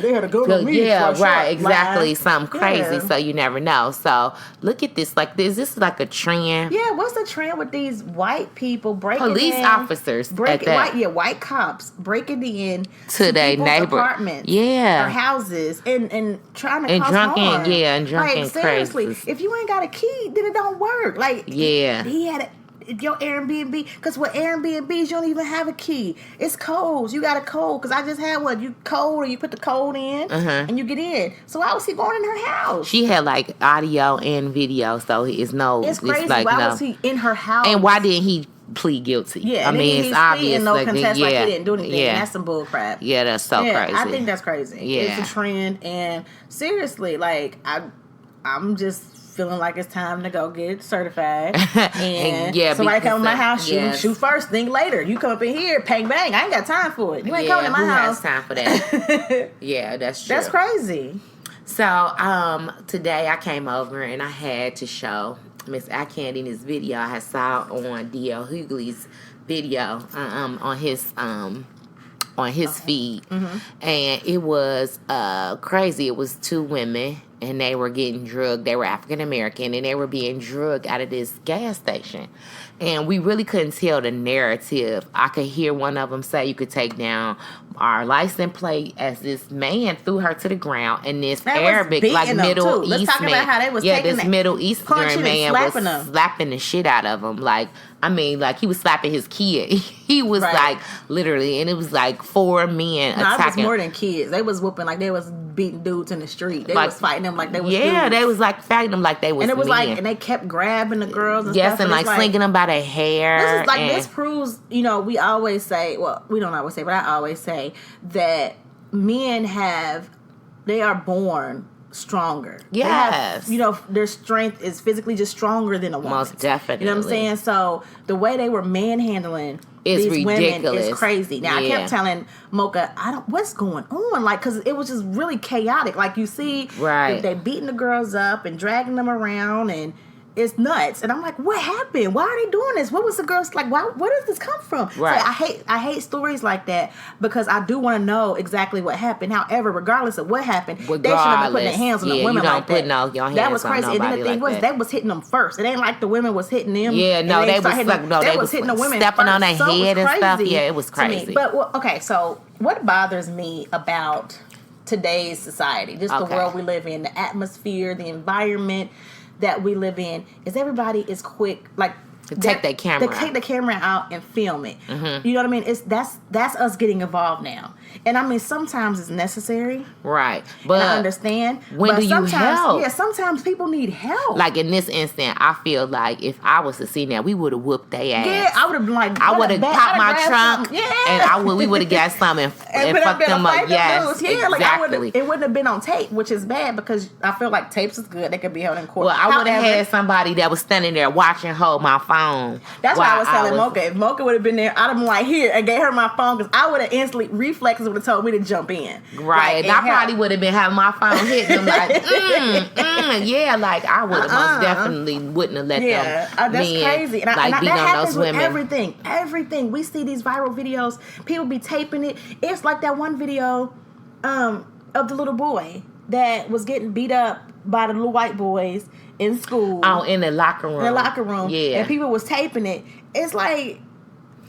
they had to go to me. Yeah, right, exactly. Something crazy. So you never know. So look at this. Is this like a trend? Yeah, what's the trend with these white people breaking police officers white cops breaking in to their neighbor apartments, or houses, and trying to cause harm. Drunken seriously, crazy. If you ain't got a key, then it don't work. He had your Airbnb, because with Airbnbs you don't even have a key. It's codes. You got a code, because I just had one. You code, or you put the code in, and you get in. So why was he going in her house? She had audio and video, so it's crazy. Why was he in her house? And why didn't he plead guilty? Yeah, it's obvious. No contest, he didn't do anything. Yeah. That's some bull crap. Yeah, that's so crazy. I think that's crazy. Yeah. It's a trend, and seriously, I'm just feeling like it's time to go get certified. And somebody come to my house, shoot first, think later. You come up in here, bang bang. I ain't got time for it. You ain't coming to my house. Who has time for that? Yeah, that's true. That's crazy. So today I came over and I had to show Miss Candi this video I had saw on D.L. Hughley's video on his feed, and it was crazy. It was two women, and they were getting drugged. They were African American, and they were being drugged out of this gas station. And we really couldn't tell the narrative. I could hear one of them say, "You could take down our license plate," as this man threw her to the ground, and this Arabic, Middle East Let's talk about how they was this Middle Eastern man was slapping the shit out of him. He was slapping his kid. He was literally, and it was 4 men attacking. It was more than kids. They was whooping they was beating dudes in the street. They was fighting them like they was dudes. They was fighting them like they was men. And it was men. And they kept grabbing the girls and stuff. And slinging them by their hair. This proves, we always say, well, we don't always say, but I always say that men they are born stronger. Yes. Their strength is physically just stronger than a woman. Most definitely. You know what I'm saying? So the way they were manhandling It's these ridiculous. women is crazy. Now I kept telling Mocha, what's going on? Like, because it was just really chaotic. Like, you see, they beating the girls up and dragging them around, and it's nuts. And I'm like, what happened? Why are they doing this? What was the girls like? Where does this come from? Right. So I hate stories like that because I do want to know exactly what happened. However, regardless of what happened, they shouldn't have been putting their hands on the women like that. That was crazy. And then the thing was, they was hitting them first. It ain't like the women was hitting them. Yeah, no, they was hitting the women stepping on their head and stuff. Yeah, it was crazy. But okay, so what bothers me about today's society, just the world we live in, the atmosphere, the environment that we live in, is everybody is quick, like, to take their camera out. Take the camera out and film it. Mm-hmm. You know what I mean? That's us getting involved now. And I mean, sometimes it's necessary. Right. But and I understand. When do you help? Yeah, sometimes people need help. Like in this instant, I feel like if I was to see that, we would have whooped their ass. Yeah, I would have been like, I would have popped my trunk. And we would have got something and fucked them up. Yes, yeah, exactly. Like it wouldn't have been on tape, which is bad because I feel like tapes is good. They could be held in court. Well, I would have had somebody that was standing there watching hold my phone. That's why I was telling Mocha. If Mocha would have been there, I'd have been like, here, and gave her my phone because I would have instantly, reflexes would have told me to jump in. Right. Like, and I probably would have been having my phone hitting them like, yeah, like I would have most definitely wouldn't have let them. That's crazy. And like beat on those women. Everything. We see these viral videos. People be taping it. It's like that one video of the little boy that was getting beat up by the little white boys in school. Oh, in the locker room. Yeah. And people was taping it. It's like,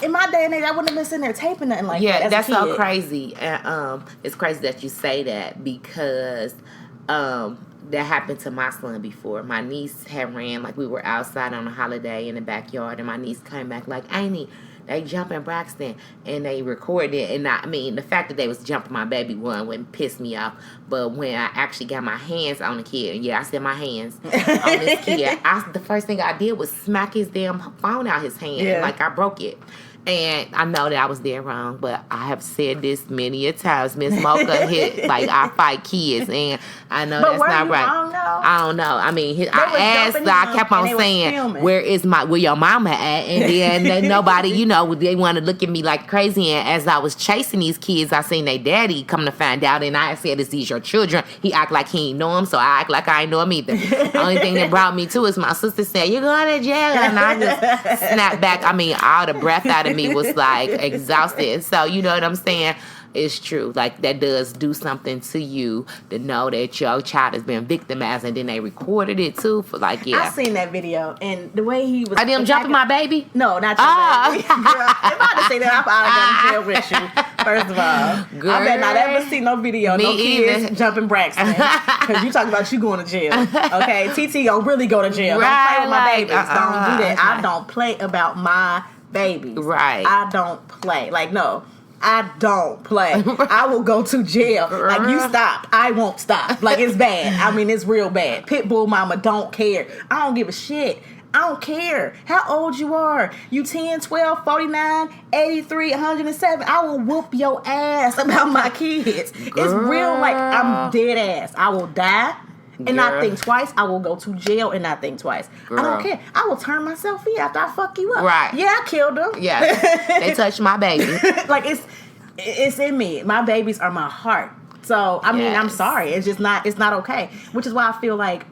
in my day and age, I wouldn't have been sitting there taping nothing like that. Yeah, that's so crazy. And it's crazy that you say that because that happened to my son before. My niece had ran, like we were outside on a holiday in the backyard, and my niece came back like, Auntie, they jumping Braxton, and they recorded it. And I mean, the fact that they was jumping my baby wouldn't piss me off. But when I actually got my hands on the kid, and I said my hands on this kid, the first thing I did was smack his damn phone out his hand, like I broke it. And I know that I was there wrong, but I have said this many a times. Miss Mocha like I fight kids, and I know that's not right. I don't know. I mean, I kept on saying, where your mama at? And then nobody, they want to look at me like crazy. And as I was chasing these kids, I seen their daddy come to find out, and I said, "Is these your children?" He act like he ain't know him, so I act like I ain't know him either. The only thing that brought me to is my sister said, "You're going to jail," and I just snapped back. I mean, all the breath out of me was like exhausted. So you know what I'm saying? It's true. Like that does do something to you to know that your child has been victimized, and then they recorded it too. For like, I seen that video, and the way he was. I didn't jumping my baby. No, not your baby. Girl, if I had to say that, I'd go to jail with you. First of all, girl, I bet not ever see no video, no kids jumping Braxton, because you talking about you going to jail. Okay, TT gonna really go to jail. Don't play with my babies. Don't do that. I don't play about my babies. Right. I don't play. Like, no. I don't play. I will go to jail. Like, you stop. I won't stop. Like, it's bad. I mean, it's real bad. Pitbull mama don't care. I don't give a shit. I don't care how old you are. You 10, 12, 49, 83, 107. I will whoop your ass about my kids. Girl. It's real. Like, I'm dead ass. I will die and not think twice. I will go to jail and not think twice. Girl. I don't care. I will turn myself in after I fuck you up. Right. Yeah, I killed them. Yeah. They touched my baby. Like, it's in me. My babies are my heart. So, I mean, I'm sorry. It's not okay. Which is why I feel like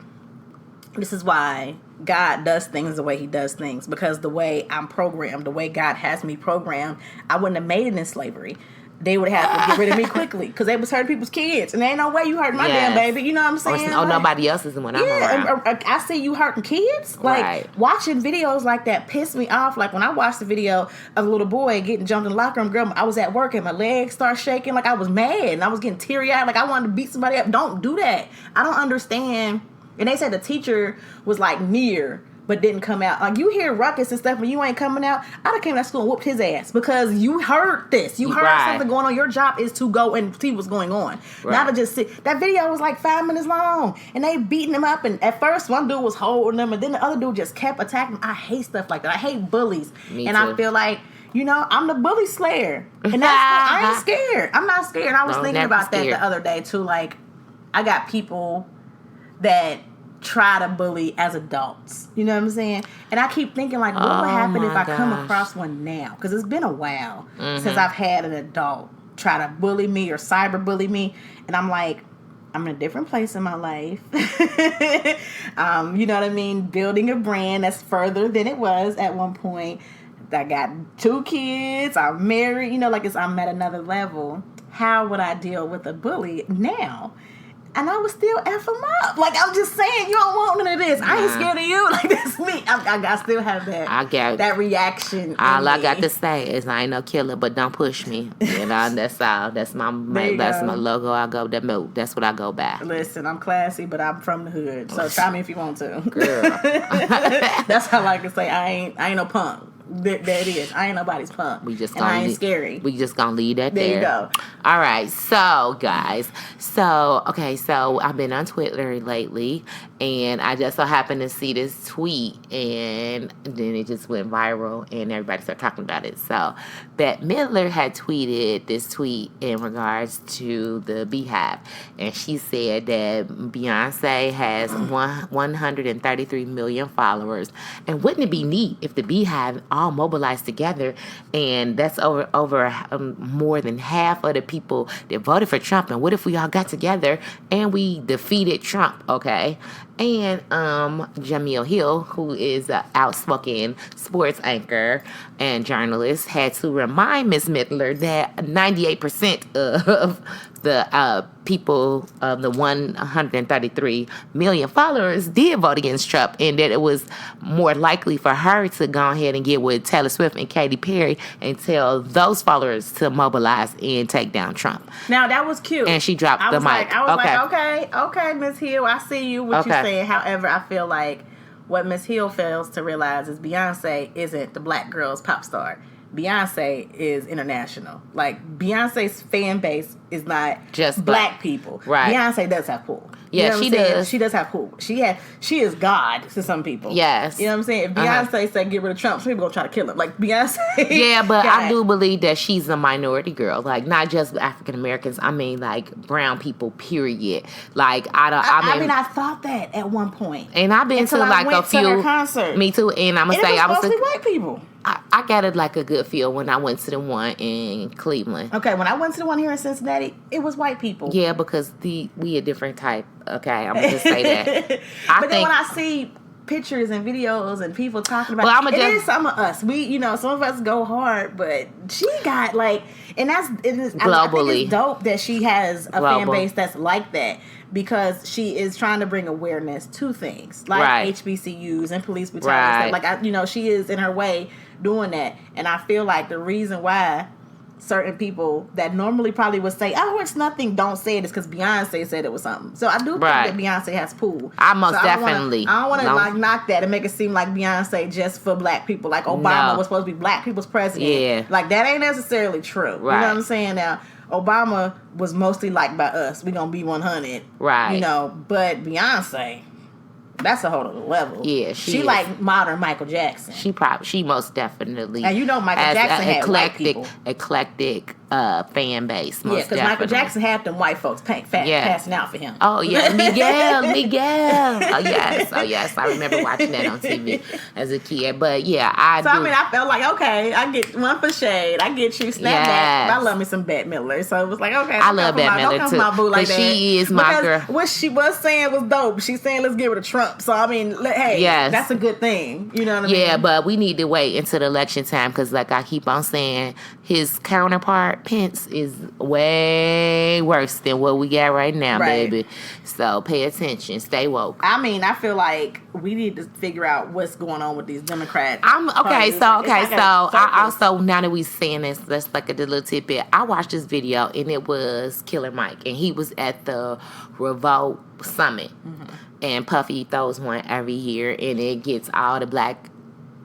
this is why God does things the way he does things. Because the way I'm programmed, the way God has me programmed, I wouldn't have made it in slavery. They would have to get rid of me quickly because they was hurting people's kids. And there ain't no way you hurting my damn baby. You know what I'm saying? Or nobody else's when I'm around. I see you hurting kids. Like, watching videos like that piss me off. Like, when I watched the video of a little boy getting jumped in the locker room, girl, I was at work and my legs started shaking. Like, I was mad and I was getting teary-eyed. Like, I wanted to beat somebody up. Don't do that. I don't understand. And they said the teacher was, like, near but didn't come out. Like, you hear ruckus and stuff when you ain't coming out. I'd have came to school and whooped his ass because you heard this. You heard something going on. Your job is to go and see what's going on. Right. Not to just sit. That video was like 5 minutes long and they beating him up. And at first, one dude was holding him and then the other dude just kept attacking him. I hate stuff like that. I hate bullies. Me too. I feel like, I'm the bully slayer. And I ain't scared. I'm not scared. I was thinking about that the other day too. Like, I got people that try to bully as adults. You know what I'm saying? And I keep thinking, like, what would happen if I come across one now? Because it's been a while since I've had an adult try to bully me or cyber bully me. And I'm like, I'm in a different place in my life. You know what I mean? Building a brand that's further than it was at one point. I got 2 kids. I'm married. You know, like I'm at another level. How would I deal with a bully now? And I would still F them up. Like, I'm just saying, you don't want none of this. I ain't scared of you. Like, that's me. I still have that reaction. All I got to say is I ain't no killer, but don't push me. You know, that's all. That's my logo. I go that move. That's what I go by. Listen, I'm classy, but I'm from the hood. So try me if you want to. Girl. That's how I like to say I ain't no punk. There it is. I ain't nobody's punk. I ain't scary. We just gonna leave that there. There you go. All right. So, guys. So I've been on Twitter lately, and I just so happened to see this tweet, and then it just went viral, and everybody started talking about it. So, Bette Midler had tweeted this tweet in regards to the Beehive, and she said that Beyonce has 133 million followers, and wouldn't it be neat if the Beehive all mobilized together? And that's over more than half of the people that voted for Trump. And what if we all got together and we defeated Trump? Okay. And Jamil Hill, who is an outspoken sports anchor and journalist, had to remind Ms. Midler that 98% of the people of the 133 million followers did vote against Trump, and that it was more likely for her to go ahead and get with Taylor Swift and Katy Perry and tell those followers to mobilize and take down Trump. Now, that was cute. And she dropped the mic. I was like, okay, Ms. Hill, I see you, what you're saying. However, I feel like what Ms. Hill fails to realize is Beyonce isn't the black girl's pop star. Beyonce is international. Like, Beyonce's fan base is not just black people. Right. Beyonce does have pull. Yeah, you know she does. She does have pull. She is God to some people. Yes. You know what I'm saying? If Beyonce said get rid of Trump, some people gonna try to kill him. Like, Beyonce. Yeah, but I do believe that she's a minority girl. Like, not just African Americans. I mean, like, brown people, period. Like, I mean, I thought that at one point. And I've been to like a few. To her concert. Me too. And I'm gonna say I was mostly white people. I got it like a good feel when I went to the one in Cleveland. Okay, when I went to the one here in Cincinnati, it was white people. Yeah, because we a different type. Okay, I'm gonna just say that. But then when I see pictures and videos and people talking about it is some of us. We, some of us go hard, but she got like, and globally. I think it's dope that she has a fan base that's like that. Because she is trying to bring awareness to things like HBCUs and police brutality. Right. Like, she is in her way doing that. And I feel like the reason why certain people that normally probably would say, oh, it's nothing, don't say it, is because Beyonce said it was something. So I do think that Beyonce has pull. I definitely. I don't want to knock that and make it seem like Beyonce just for black people. Like Obama was supposed to be black people's president. Yeah. Like, that ain't necessarily true. Right. You know what I'm saying? Now, Obama was mostly liked by us. We gonna be 100. Right. But Beyonce, that's a whole other level. Yeah, she like modern Michael Jackson. She most definitely. And Michael Jackson had white people. Eclectic fan base. Most because Michael Jackson had them white folks passing out for him. Oh yeah, Miguel. Oh yes, I remember watching that on TV as a kid. But yeah, I felt like, okay, I get one for shade. I get you snap back. I love me some Bette Midler, so it was like, okay, I love Bette Midler too. My boo like that. She is my girl. What she was saying was dope. She's saying let's get rid of Trump. So I mean, hey, that's a good thing. You know what I mean? Yeah, but we need to wait until the election time because, like I keep on saying, his counterpart Pence is way worse than what we got right now, baby. So pay attention, stay woke. I mean, I feel like we need to figure out what's going on with these Democrats. I also, now that we saying this, that's like a little tidbit. I watched this video and it was Killer Mike, and he was at the Revolt Summit, and Puffy throws one every year, and it gets all the black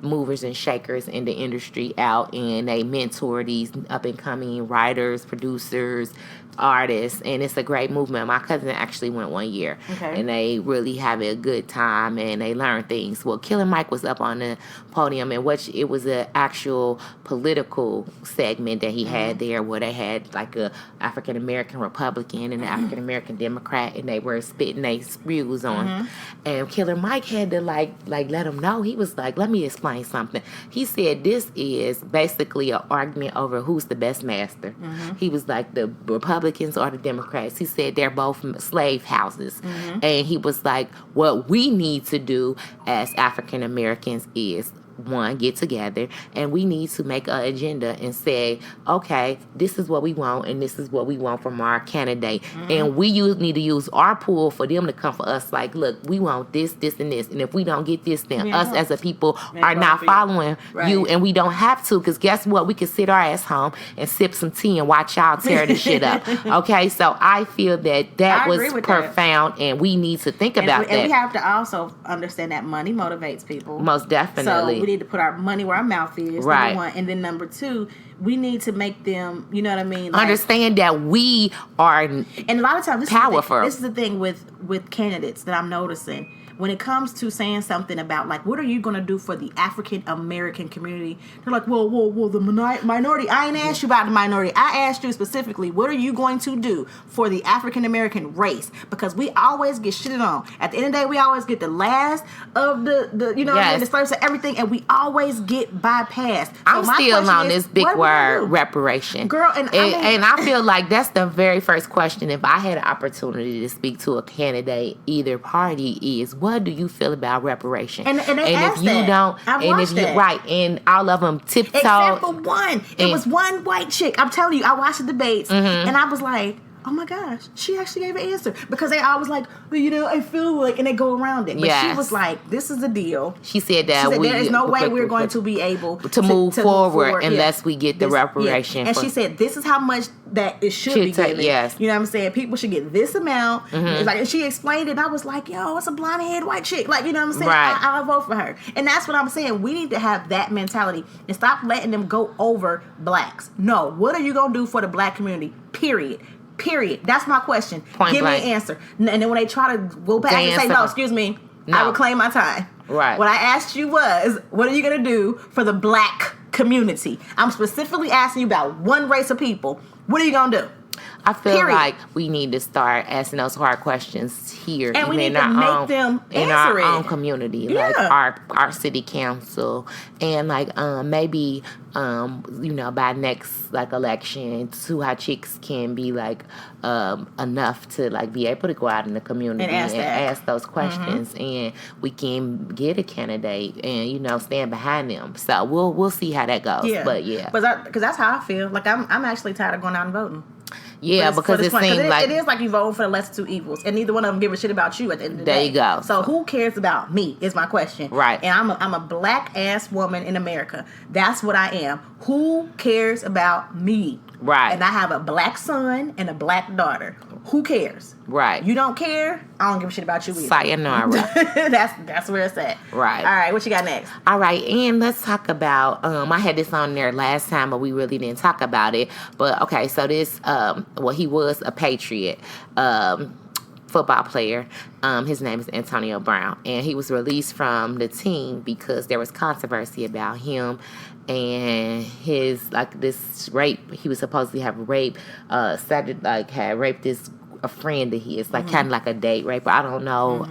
movers and shakers in the industry out, and they mentor these up and coming writers, producers, artists, and it's a great movement. My cousin actually went one year, and they really have a good time, and they learn things. Well, Killer Mike was up on the podium, and it was an actual political segment that he had there, where they had like a African American Republican and an African American Democrat, and they were spitting their spews on. And Killer Mike had to like let him know. He was like, "Let me explain something." He said, "This is basically an argument over who's the best master." He was like, "The Republicans or the Democrats." He said they're both slave houses. And he was like, what we need to do as African Americans is, one, get together, and we need to make an agenda and say, okay, this is what we want, and this is what we want from our candidate. And we need to use our pool for them to come for us. Like, look, we want this, this, and this. And if we don't get this, then us as a people are not following you, and we don't have to, because guess what? We can sit our ass home and sip some tea and watch y'all tear this shit up. Okay, so I feel that was profound, and we need to think about that. And we have to also understand that money motivates people. Most definitely. So we need to put our money where our mouth is, number one. And then number two, we need to make them, you know what I mean? Like, understand that we are and a lot of times, powerful. This is the thing with candidates that I'm noticing. When it comes to saying something about, like, what are you going to do for the African American community? They're like, well, the minority. I ain't asked you about the minority. I asked you specifically, what are you going to do for the African American race? Because we always get shitted on. At the end of the day, we always get the last of the you know, the slaves and everything, and we always get bypassed. So I'm still on this big word, reparation. Girl, and I feel like that's the very first question. If I had an opportunity to speak to a candidate, either party, is, what do you feel about reparation? And they if you that. don't, and if you right, and all of them tiptoe. Except for one. It was one white chick. I'm telling you, I watched the debates, and I was like, oh my gosh, she actually gave an answer. Because they always like, well, you know, I feel like, and they go around it. But she was like, this is the deal. She said that there is no way we're going to be able to move forward unless we get the reparation. And she said, this is how much that it should be given. Yes. You know what I'm saying? People should get this amount. Like, and she explained it, and I was like, yo, it's a blonde-haired white chick. Like, you know what I'm saying? Right. I'll vote for her. And that's what I'm saying. We need to have that mentality and stop letting them go over blacks. No. What are you going to do for the black community? Period. That's my question. Give me an answer. And then when they try to go back and say, no, excuse me, I reclaim my time. Right. What I asked you was, what are you going to do for the black community? I'm specifically asking you about one race of people. What are you going to do? I feel like we need to start asking those hard questions here, and we need to make them in our own community, like our city council, and like maybe you know, by next like election, Too Hot Chicks can be like enough to like be able to go out in the community and ask those questions, and we can get a candidate and, you know, stand behind them. So we'll see how that goes. But because that's how I feel. Like I'm actually tired of going out and voting. Yeah, because it seems like it is like you voting for the lesser two evils, and neither one of them give a shit about you at the end of the day. There you go. So who cares about me is my question. Right. And I'm a black ass woman in America. That's what I am. Who cares about me? Right. And I have a black son and a black daughter. Who cares? Right. You don't care? I don't give a shit about you either. Sayonara. That's where it's at. Right. All right, what you got next? All right, and let's talk about, I had this on there last time, but we really didn't talk about it. But, okay, so this, he was a Patriot football player. His name is Antonio Brown, and he was released from the team because there was controversy about him and his, like, this rape. He was supposedly have raped, had raped this a friend of his, like kind of like a date rape. I don't know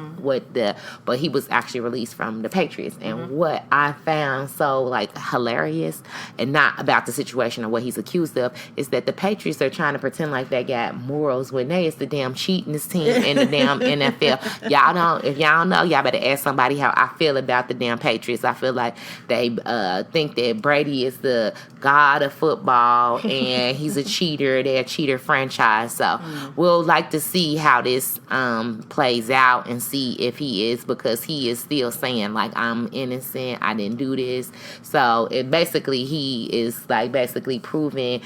but he was actually released from the Patriots. And what I found so like hilarious, and not about the situation or what he's accused of, is that the Patriots are trying to pretend like they got morals when they is the damn cheatingest team in the damn NFL. If y'all know, y'all better ask somebody how I feel about the damn Patriots. I feel like they think that Brady is the god of football and he's a cheater. They're a cheater franchise. So we'll like to see how this plays out and see if he is, because he is still saying like, I'm innocent, I didn't do this. So it basically, he is like basically proven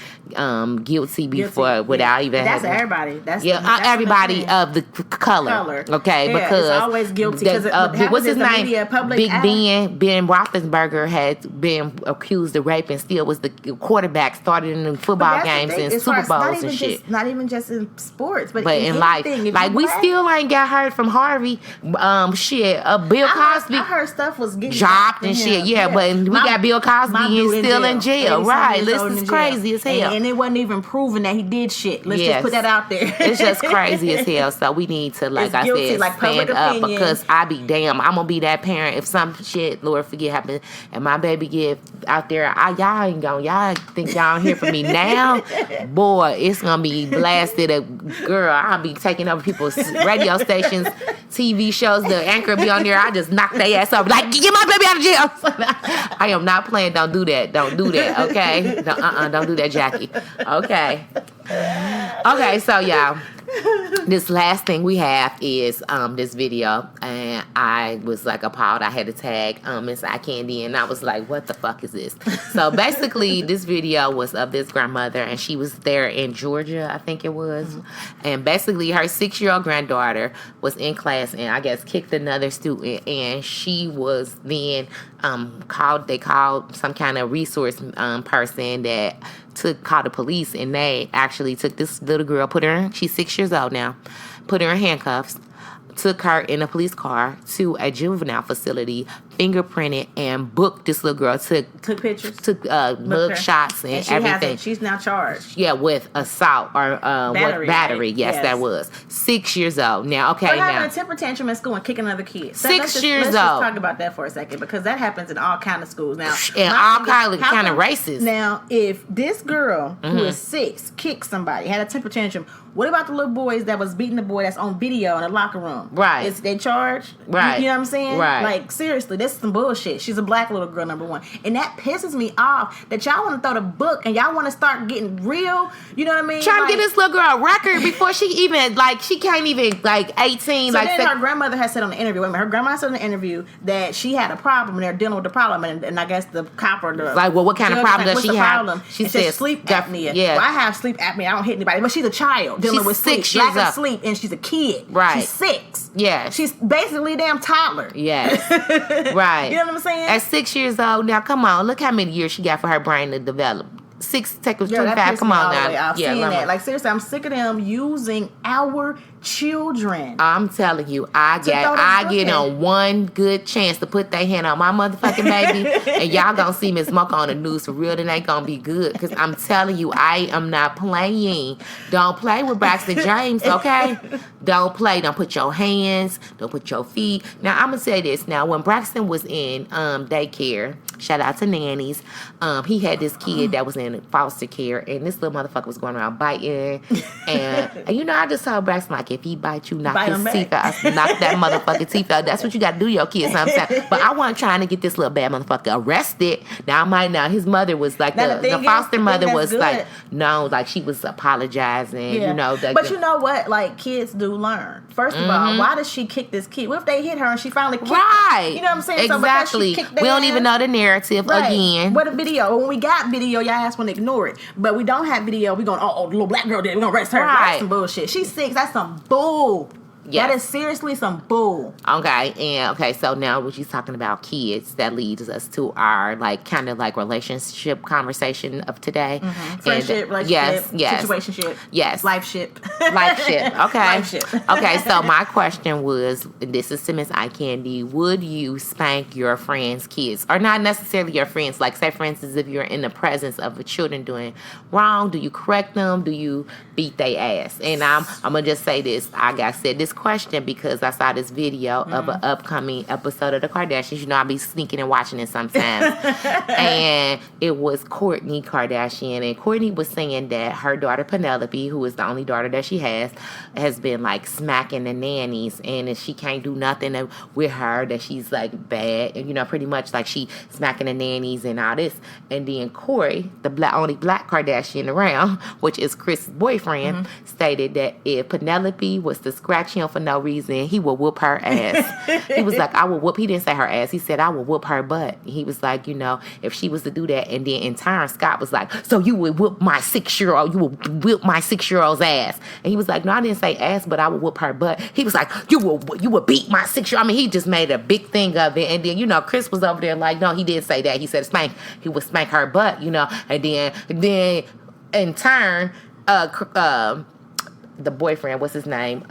guilty before without even that's having, everybody. That's everybody of the color. Okay, because it's always guilty. What's his name? Big Ben Roethlisberger had been accused of rape and still was the quarterback, started in the football games and Super Bowls and shit. Not even just in sports, but in life. Like, we still ain't got heard from Harvey. Shit. Bill Cosby. I heard stuff was getting dropped and shit. Yeah, but we got Bill Cosby and still in jail. Right. This is crazy as hell. And it wasn't even proven that he did shit. Let's just put that out there. It's just crazy as hell. So we need to, like I said, stand up, because I be damn. I'm gonna be that parent if some shit, Lord forget, happen and my baby get out there. Y'all think y'all don't hear from me now? Boy, it's gonna be blasted. Girl, I'll be taking over people's radio stations, TV shows. The anchor be on there. I just knock their ass up. Like, get my baby out of jail. I am not playing. Don't do that. Don't do that. Okay. Don't do that, Jackie. Okay. Okay. So y'all, this last thing we have is this video, and I was like appalled. I had to tag Miss Candi, and I was like, what the fuck is this? So basically, this video was of this grandmother, and she was there in Georgia, I think it was. Mm-hmm. And basically, her 6-year-old granddaughter was in class and I guess kicked another student, and she was then called some kind of resource person that called the police, and they actually took this little girl, she's 6 years old now, put her in handcuffs, took her in a police car to a juvenile facility, fingerprinted, and booked this little girl. Took pictures, took mug shots and everything. She's now charged. Yeah, with assault or battery. Right? Yes, that was 6 years old. Now, okay, having a temper tantrum at school and kicking another kid. Let's just talk about that for a second, because that happens in all kind of schools now. And all kind of races. Now, if this girl who is 6 kicked somebody, had a temper tantrum, what about the little boys that was beating the boy that's on video in the locker room? Right. Is they charged? Right. You know what I'm saying? Right. Like, seriously, this is some bullshit. She's a black little girl, number one. And that pisses me off that y'all want to throw the book and y'all want to start getting real. You know what I mean? Trying to get this little girl a record before she even, she can't even, 18. So then her grandmother has said on the interview, her grandma said on the interview that she had a problem and they're dealing with the problem. And I guess the cop or the... what kind of problem does she have? She said sleep apnea. Yeah. Well, I have sleep apnea. I don't hit anybody. But she's a child dealing with sleep. Lack of sleep, and she's a kid. Right. She's 6. Yeah. She's basically a damn toddler. Yes. Right. You know what I'm saying? At 6 years old, now come on, look how many years she got for her brain to develop. 6 take 25. Come on now. Seeing that. Like, seriously, I'm sick of them using our children. I'm telling you, I get on one good chance to put their hand on my motherfucking baby, and y'all gonna see Miss Mocha on the news for real. Then ain't gonna be good, because I'm telling you, I am not playing. Don't play with Braxton James, okay? Don't play. Don't put your hands. Don't put your feet. Now I'm gonna say this. Now, when Braxton was in daycare, shout out to nannies, he had this kid that was in foster care, and this little motherfucker was going around biting, and I just told Braxton, like, if he bite you, knock his teeth out. Knock that motherfucking teeth out. That's what you got to do, your kids. Sometimes. But I wasn't trying to get this little bad motherfucker arrested. Now his mother was like, the foster mother was like, no, like she was apologizing, But you know what? Like, kids do learn. First of all, why does she kick this kid? What if they hit her and she finally kicked her? You know what I'm saying? Exactly. So we don't even know the narrative again. What a video. When we got video, y'all ass want to ignore it. But we don't have video. We going, the little black girl did. We're going to arrest her. That's some bullshit. She's 6. That's some bull. Yes. That is seriously some bull. Okay, so now what she's talking about kids, that leads us to our kind of relationship conversation of today. Mm-hmm. Friendship, relationship, situationship. Yes. Lifeship. Okay. Lifeship. Okay, so my question was, this is to Miss Candi, would you spank your friends' kids? Or not necessarily your friends, like say for instance, if you're in the presence of the children doing wrong, do you correct them? Do you beat their ass? And I'm gonna just say this, I got said this question because I saw this video of an upcoming episode of the Kardashians. You know, I be sneaking and watching it sometimes. And it was Kourtney Kardashian. And Kourtney was saying that her daughter Penelope, who is the only daughter that she has been like smacking the nannies. And if she can't do nothing with her, that she's like bad. And, you know, pretty much like she smacking the nannies and all this. And then Corey, the only black Kardashian around, which is Chris' boyfriend, stated that if Penelope was to scratch him for no reason, he would whoop her ass. He was like, I will whoop. He didn't say her ass. He said, I will whoop her butt. He was like, you know, if she was to do that. And then in turn, Scott was like, so you would whoop my 6-year-old, you would whoop my 6-year-old's ass. And he was like, no, I didn't say ass, but I would whoop her butt. He was like, you would beat my 6-year-old. I mean, he just made a big thing of it. And then, you know, Chris was over there like, no, he didn't say that. He said he would spank her butt, you know. And then in turn, the boyfriend, what's his name,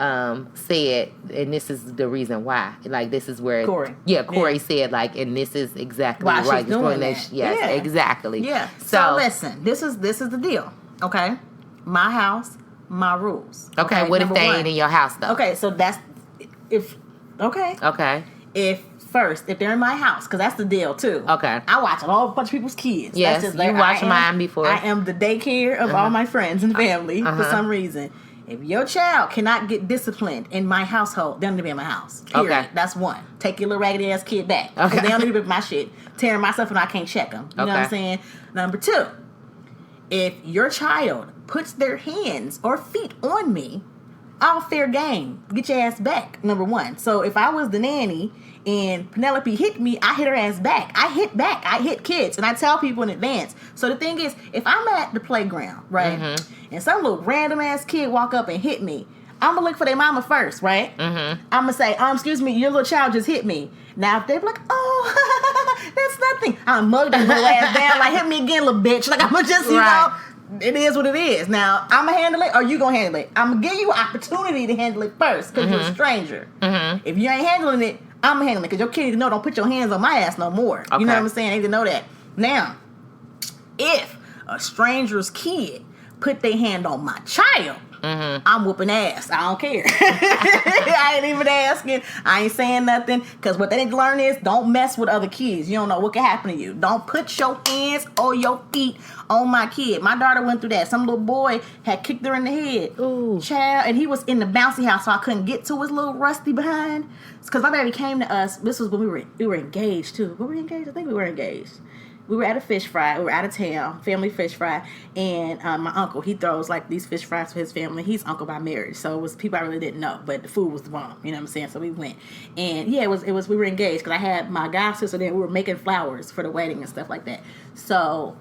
said, and this is the reason why. Like, this is where... Corey. Yeah, Corey said, like, and this is exactly why right. she's doing that. Yes, exactly. Yeah. So listen, this is the deal, okay? My house, my rules. Okay, what if they ain't in your house, though? Okay, so that's... Okay. If they're in my house, because that's the deal too. Okay. I watch a whole bunch of people's kids. Yes, that's just you watched mine before. I am the daycare of all my friends and family for some reason. If your child cannot get disciplined in my household, they don't need to be in my house. Period. Okay. That's one. Take your little raggedy ass kid back. Okay. Because they don't need to be with my shit. Tearing myself and I can't check them. You know what I'm saying? Number two, if your child puts their hands or feet on me, all fair game. Get your ass back, number one. So if I was the nanny and Penelope hit me, I hit her ass back. I hit back. I hit kids. And I tell people in advance. So the thing is, if I'm at the playground, right, and some little random ass kid walk up and hit me, I'm going to look for their mama first, right? I'm going to say, excuse me, your little child just hit me. Now, if they be like, oh, that's nothing, I'm mug their little ass down, like, hit me again, little bitch. Like, I'm going to just, you know, it is what it is. Now, I'm going to handle it or you going to handle it. I'm going to give you an opportunity to handle it first because you're a stranger. If you ain't handling it, I'm handling it because your kid need to know, don't put your hands on my ass no more. Okay. You know what I'm saying? They need to know that. Now, if a stranger's kid put their hand on my child, I'm whooping ass. I don't care. I ain't even asking. I ain't saying nothing. Because what they need to learn is don't mess with other kids. You don't know what can happen to you. Don't put your hands or your feet on my kid. My daughter went through that. Some little boy had kicked her in the head. Ooh. Child. And he was in the bouncy house, so I couldn't get to his little rusty behind. Because my baby came to us. This was when we were engaged, too. Were we engaged? I think we were engaged. We were at a fish fry. We were out of town, family fish fry. And my uncle, he throws like these fish fries for his family. He's uncle by marriage. So it was people I really didn't know. But the food was the bomb. You know what I'm saying? So we went. And yeah, it was we were engaged. Because I had my god sister there. We were making flowers for the wedding and stuff like that. So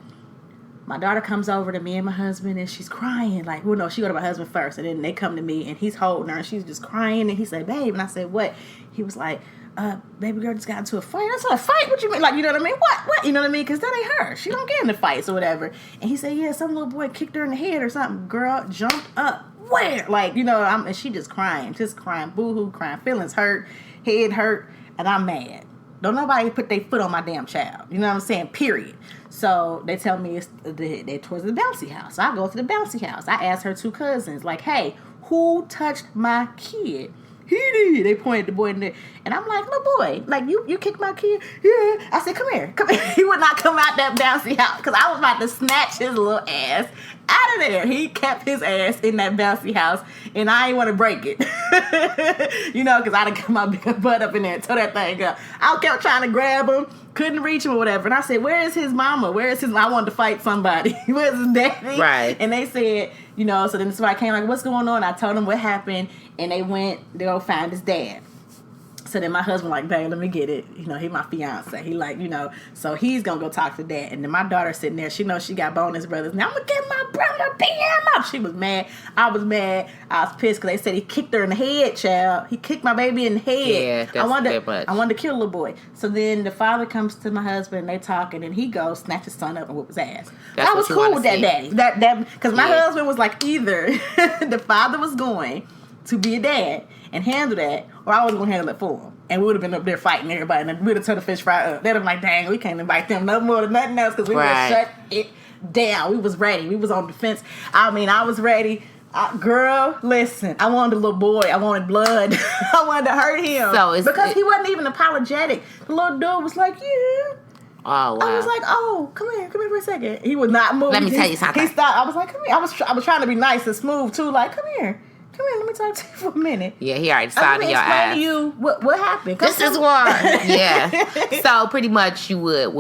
my daughter comes over to me and my husband. And she's crying. Like, well, no, she go to my husband first. And then they come to me. And he's holding her. And she's just crying. And he said, babe. And I said, what? He was like, baby girl just got into a fight. I said, a fight? What you mean? Like, you know what I mean? What? You know what I mean? Because that ain't her. She don't get into fights or whatever. And he said, yeah, some little boy kicked her in the head or something. Girl jumped up. Where? Like, you know, and she just crying, boo-hoo, crying, feelings hurt, head hurt, and I'm mad. Don't nobody put their foot on my damn child. You know what I'm saying? Period. So they tell me they're towards the bouncy house. So I go to the bouncy house. I asked her two cousins, like, hey, who touched my kid? He did. They pointed the boy in there. And I'm like, little boy, like, you kicked my kid? Yeah. I said, come here. He would not come out that bouncy house because I was about to snatch his little ass out of there. He kept his ass in that bouncy house, and I ain't want to break it. You know, because I done got my big butt up in there and tore that thing up. I kept trying to grab him, couldn't reach him or whatever. And I said, where is his mama? Where is his... I wanted to fight somebody. Where's his daddy? Right. And they said, you know, so then somebody came like, what's going on? I told them what happened, and they went to go find his dad. So then my husband like, babe, let me get it. You know, he my fiance. He like, you know, so he's going to go talk to dad. And then my daughter sitting there, she knows she got bonus brothers. Now I'm going to get my brother, beat him up. She was mad. I was mad. I was pissed because they said he kicked her in the head, child. He kicked my baby in the head. Yeah, that's I wanted to kill the little boy. So then the father comes to my husband and they talking and he goes, snatch his son up and whoop his ass. I was cool with that daddy. Because my husband was like, either the father was going to be a dad and handle that, or I was going to handle it for him. And we would have been up there fighting everybody, and we would have turned the fish fry up. They'd have been like, dang, we can't invite them no more than nothing else because we would have shut it down. We was ready. We was on defense. I mean, I was ready. Girl, listen. I wanted a little boy. I wanted blood. I wanted to hurt him. Because he wasn't even apologetic. The little dude was like, yeah. Oh, wow. I was like, oh, come here for a second. He would not move. Let me tell you something. He stopped. I was like, come here. I was trying to be nice and smooth, too. Like, come here. Let me talk to you for a minute. Yeah, he already saw in your eyes. Let me explain to you what happened. This is why. Yeah. So, pretty much, you would.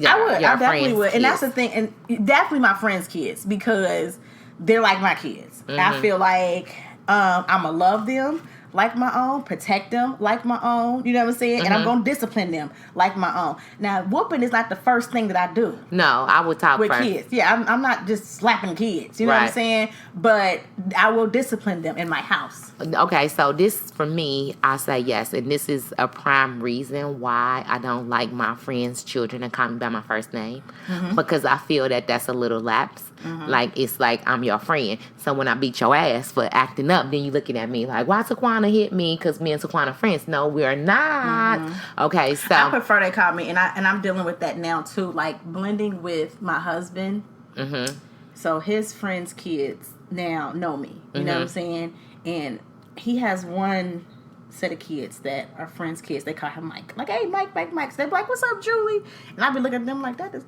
I definitely would. And that's the thing. And definitely my friends' kids. Because they're like my kids. Mm-hmm. I feel like I'm going to love them like my own, protect them like my own, you know what I'm saying? Mm-hmm. And I'm going to discipline them like my own. Now, whooping is not the first thing that I do. No, I would talk with first. Kids. Yeah, I'm not just slapping kids, you know what I'm saying? But I will discipline them in my house. Okay, so this, for me, I say yes. And this is a prime reason why I don't like my friends' children to call me by my first name. Mm-hmm. Because I feel that that's a little lapse. Mm-hmm. Like, it's like I'm your friend. So when I beat your ass for acting up, then you looking at me like, why Taquana hit me? Because me and Taquana friends. No, we're not. Mm-hmm. Okay, so I prefer they call me, and I'm dealing with that now too. Like blending with my husband. Mm-hmm. So his friends' kids now know me. You know what I'm saying? And he has one set of kids that are friends' kids. They call him Mike. Like, hey, Mike. So they be like, what's up, Julie? And I be looking at them like, that is...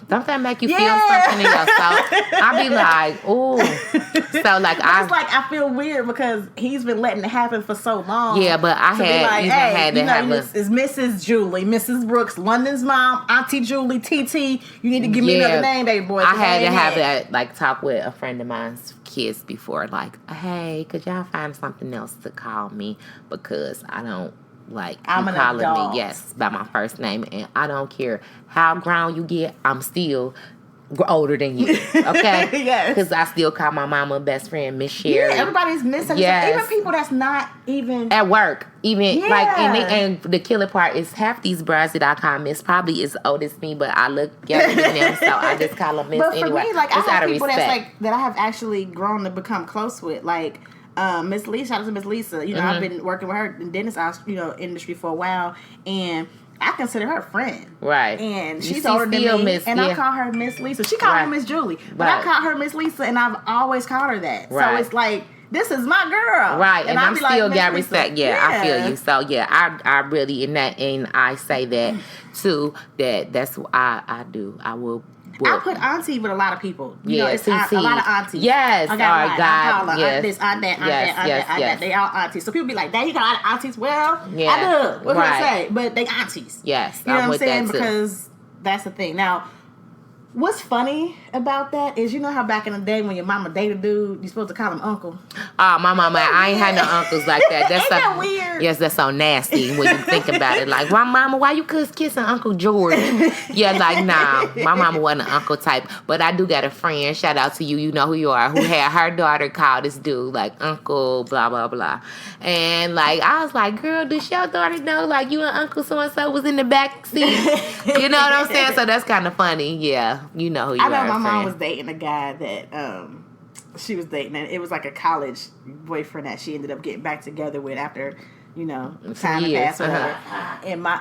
Don't that make you feel something in yourself? I be like, ooh. So, like, I feel weird because he's been letting it happen for so long. Yeah, but I had to have it's Mrs. Julie, Mrs. Brooks, London's mom, Auntie Julie, TT. You need to give me another name, baby boy. I had to have that, like, talk with a friend of mine's kids before, like, hey, could y'all find something else to call me, because I don't like you calling me by my first name, and I don't care how grown you get, I'm still older than you, okay? Yes. Because I still call my mama best friend Miss Sherry. Yeah, everybody's missing. Yes. Even people that's not even at work. Even like, and the killer part is half these bras that I call Miss probably is old as me, but I look younger than them, so I just call them Miss anyway. But for me, like, I have people that's like that I have actually grown to become close with, like Miss Lisa. Shout out to Miss Lisa. You know, I've been working with her in dentist, industry for a while, and I consider her a friend. Right. And she's older than me. I call her Miss Lisa. She called her Miss Julie. But I call her Miss Lisa, and I've always called her that. Right. So it's like, this is my girl. Right. And I'm still got respect. Yeah, I feel you. So, yeah, I really, and I say that, too, that's what I do. I will. I put auntie with a lot of people. You know, it's a lot of aunties. Yes. I call her aunt this, aunt that, aunt that. They all aunties. So people be like, dang, you got a lot of aunties. Well, I do. What can I say? But they aunties. Yes. You know what I'm saying? Because that's the thing. Now, what's funny about that is, you know how back in the day when your mama dated a dude, you're supposed to call him uncle? Oh, my mama, I ain't had no uncles like that. That's ain't that weird? Yes, that's so nasty when you think about it. Like, my mama, why you kissing Uncle George? Yeah, like, nah, my mama wasn't an uncle type. But I do got a friend, shout out to you, you know who you are, who had her daughter call this dude, like, Uncle, blah, blah, blah. And, like, I was like, girl, does your daughter know, like, you and Uncle so-and-so was in the back seat? You know what I'm saying? So that's kind of funny. Yeah, you know who you are. I know my mom was dating a guy that she was dating, and it was like a college boyfriend that she ended up getting back together with after, you know, time had passed, whatever. And my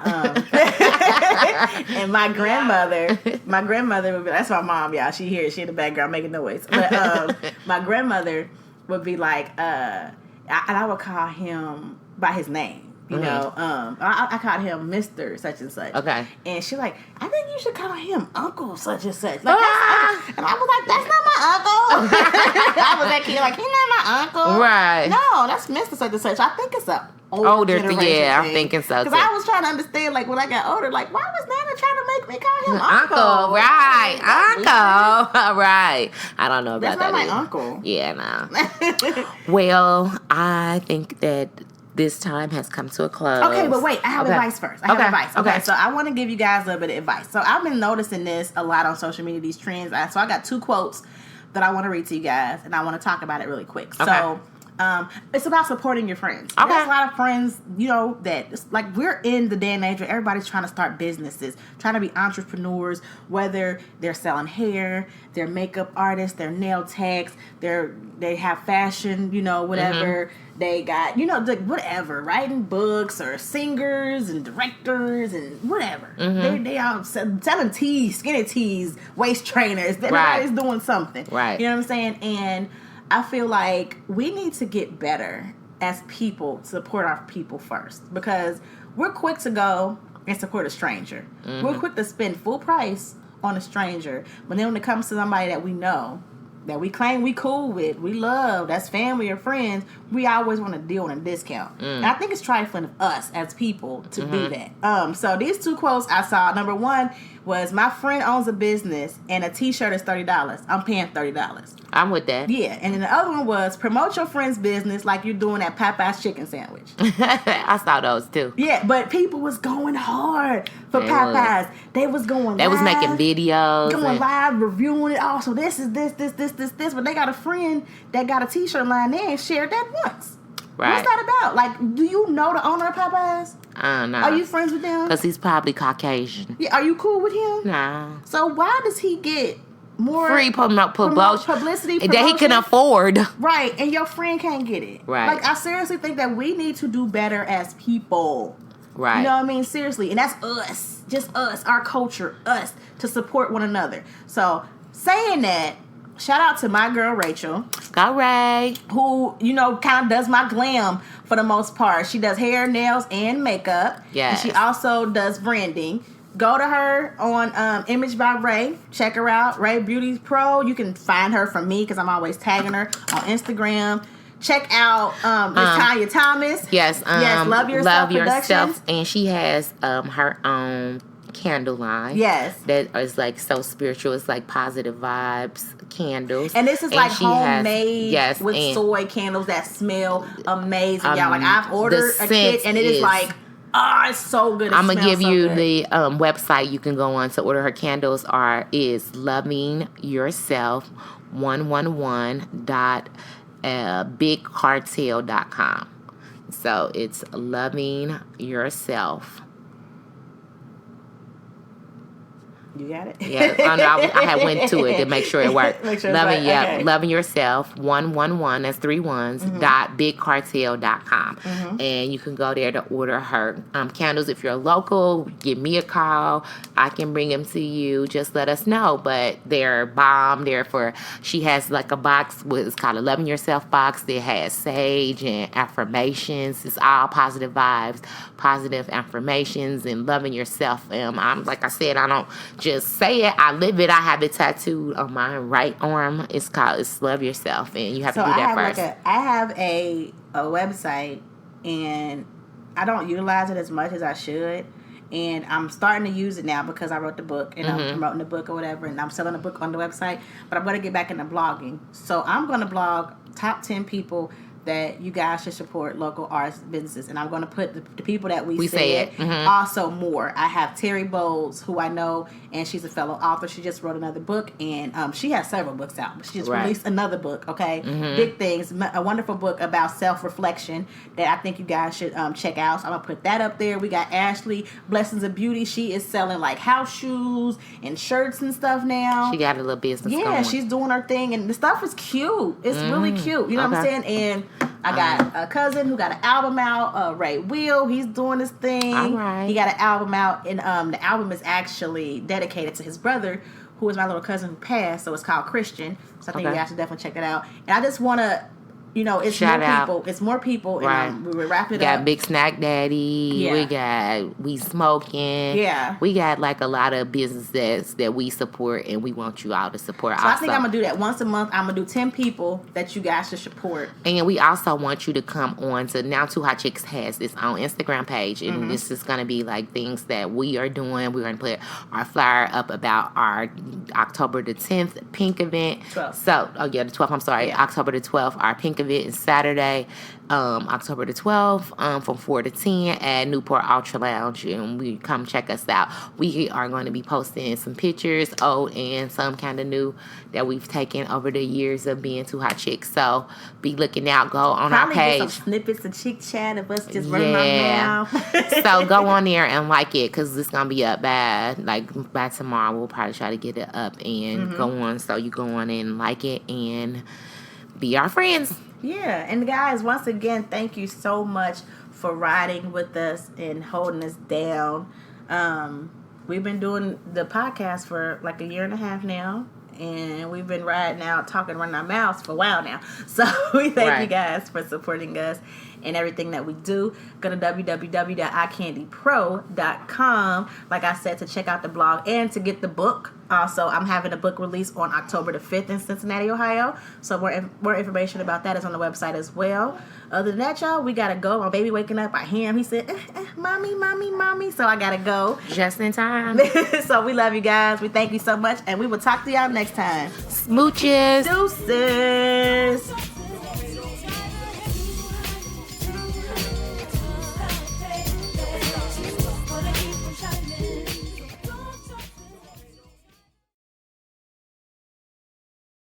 and my grandmother would be, that's my mom, y'all. She here, she in the background making noise. But my grandmother would be like, and I would call him by his name. You know, I called him Mr. such and such. Okay. And she like, I think you should call him Uncle such and such. Like, and I was like, that's not my uncle. I was that kid like, he's not my uncle. Right. No, that's Mr. such and such. I think it's a older yeah, I'm thinking so. Because I was trying to understand, like, when I got older, like, why was Nana trying to make me call him Uncle? Right. Uncle. Right. I don't know about that. That's not my uncle. Yeah, no. Well, I think that this time has come to a close. Okay, but wait, I have advice first. I have advice. Okay, so I want to give you guys a little bit of advice. So I've been noticing this a lot on social media, these trends. So I got 2 quotes that I want to read to you guys, and I want to talk about it really quick. Okay. So it's about supporting your friends. Okay. There's a lot of friends, you know, that, like, we're in the day and age where everybody's trying to start businesses, trying to be entrepreneurs, whether they're selling hair, they're makeup artists, they're nail techs, they have fashion, you know, whatever. Mm-hmm. They got, you know, like, whatever, writing books or singers and directors and whatever. Mm-hmm. They all selling tees, skinny tees, waist trainers. Everybody's doing something. Right. You know what I'm saying? And I feel like we need to get better as people to support our people first, because we're quick to go and support a stranger. Mm-hmm. We're quick to spend full price on a stranger, but then when it comes to somebody that we know, that we claim we cool with, we love, that's family or friends, we always want to deal on a discount. And I think it's trifling of us as people to do that. So these two quotes I saw, number one was, my friend owns a business and a t-shirt is $30. I'm paying $30. I'm with that. Yeah. And then the other one was, promote your friend's business like you're doing at Popeye's chicken sandwich. I saw those too. Yeah, but people was going hard for Popeye's. They was going They live. was making videos. Going live, reviewing it. Oh, so this is this. But they got a friend that got a t-shirt line. They ain't shared that once. Right. What's that about? Like, do you know the owner of Popeye's? I don't know. Are you friends with him? Because he's probably Caucasian. Yeah, are you cool with him? No. So why does he get more free publicity that he can afford? Right, and your friend can't get it. Right. Like, I seriously think that we need to do better as people. Right. You know what I mean? Seriously. And that's us. Just us. Our culture. Us. To support one another. So, saying that, shout out to my girl, Rachel. Go, Ray. Who, you know, kind of does my glam for the most part. She does hair, nails, and makeup. Yes. And she also does branding. Go to her on Image by Ray. Check her out. Ray Beauty Pro. You can find her from me because I'm always tagging her on Instagram. Check out Miss Tanya Thomas. Yes. Yes. Love Yourself. And she has her own candle line. Yes. That is like so spiritual. It's like positive vibes candles. And this is like homemade with soy candles that smell amazing. Y'all, like, I've ordered a kit and it is like, it's so good. I'm gonna give you the website you can go on to order her candles. Is lovingyourself111.bigcartel.com. So it's loving yourself. You got it? Yeah, I had went to it to make sure it worked. Loving yourself 111, that's 3 ones, .bigcartel.com. And you can go there to order her candles. If you're local, give me a call. I can bring them to you. Just let us know. But they're bomb. She has like a box it's called a Loving Yourself box. It has sage and affirmations. It's all positive vibes, positive affirmations, and loving yourself. I'm like I said, I don't just say it, I live it. I have it tattooed on my right arm. It's Love Yourself, and you have to do that first. I have a website, and I don't utilize it as much as I should. And I'm starting to use it now because I wrote the book, and I'm promoting the book or whatever, and I'm selling the book on the website. But I'm going to get back into blogging. So I'm going to blog top 10 people that you guys should support local arts businesses. And I'm going to put the people that we said. Also more. I have Terry Bowles, who I know, and she's a fellow author. She just wrote another book, and she has several books out, but she just released another book, okay? Big Things, a wonderful book about self-reflection that I think you guys should check out. So I'm going to put that up there. We got Ashley, Blessings of Beauty. She is selling like house shoes and shirts and stuff now. She got a little business going. Yeah, she's doing her thing, and the stuff is cute. It's really cute. You know what I'm saying? And I got a cousin who got an album out, Ray Will. He's doing his thing. All right. He got an album out, and the album is actually dedicated to his brother, who is my little cousin who passed, so it's called Christian. So I think you guys should definitely check that out. And I just want to, it's shout more out. People. It's more people, and we're wrapping it up. We got up. Big Snack Daddy. Yeah. We got We Smoking. Yeah. We got like a lot of businesses that we support, and we want you all to support so also. I think I'm going to do that once a month. I'm going to do 10 people that you guys should support. And we also want you to come on to Now Two Hot Chicks has this on Instagram page, and this is going to be like things that we are doing. We're going to put our flyer up about our October the 10th pink event. 12th. So, the 12th, I'm sorry. Yeah. October the 12th, our pink event is Saturday, October the 12th, from 4 to 10 at Newport Ultra Lounge, and we come check us out. We are going to be posting some pictures, old and some kind of new, that we've taken over the years of being Two Hot Chicks. So be looking out. Go on our page. Get some snippets of chick chat of us just running our mouth. So go on there and like it, because it's gonna be up by tomorrow. We'll probably try to get it up and go on. So you go on and like it and be our friends. Yeah, and guys, once again, thank you so much for riding with us and holding us down. We've been doing the podcast for like a year and a half now, And we've been riding out, talking, running our mouths for a while now. So we thank you guys for supporting us and everything that we do. Go to www.iCandyPro.com, like I said, to check out the blog and to get the book. Also, I'm having a book release on October the 5th in Cincinnati, Ohio. So more information about that is on the website as well. Other than that, y'all, we got to go. My baby waking up. I hear him. He said, mommy, mommy, mommy. So I got to go. Just in time. So we love you guys. We thank you so much. And we will talk to y'all next time. Smooches. Deuces.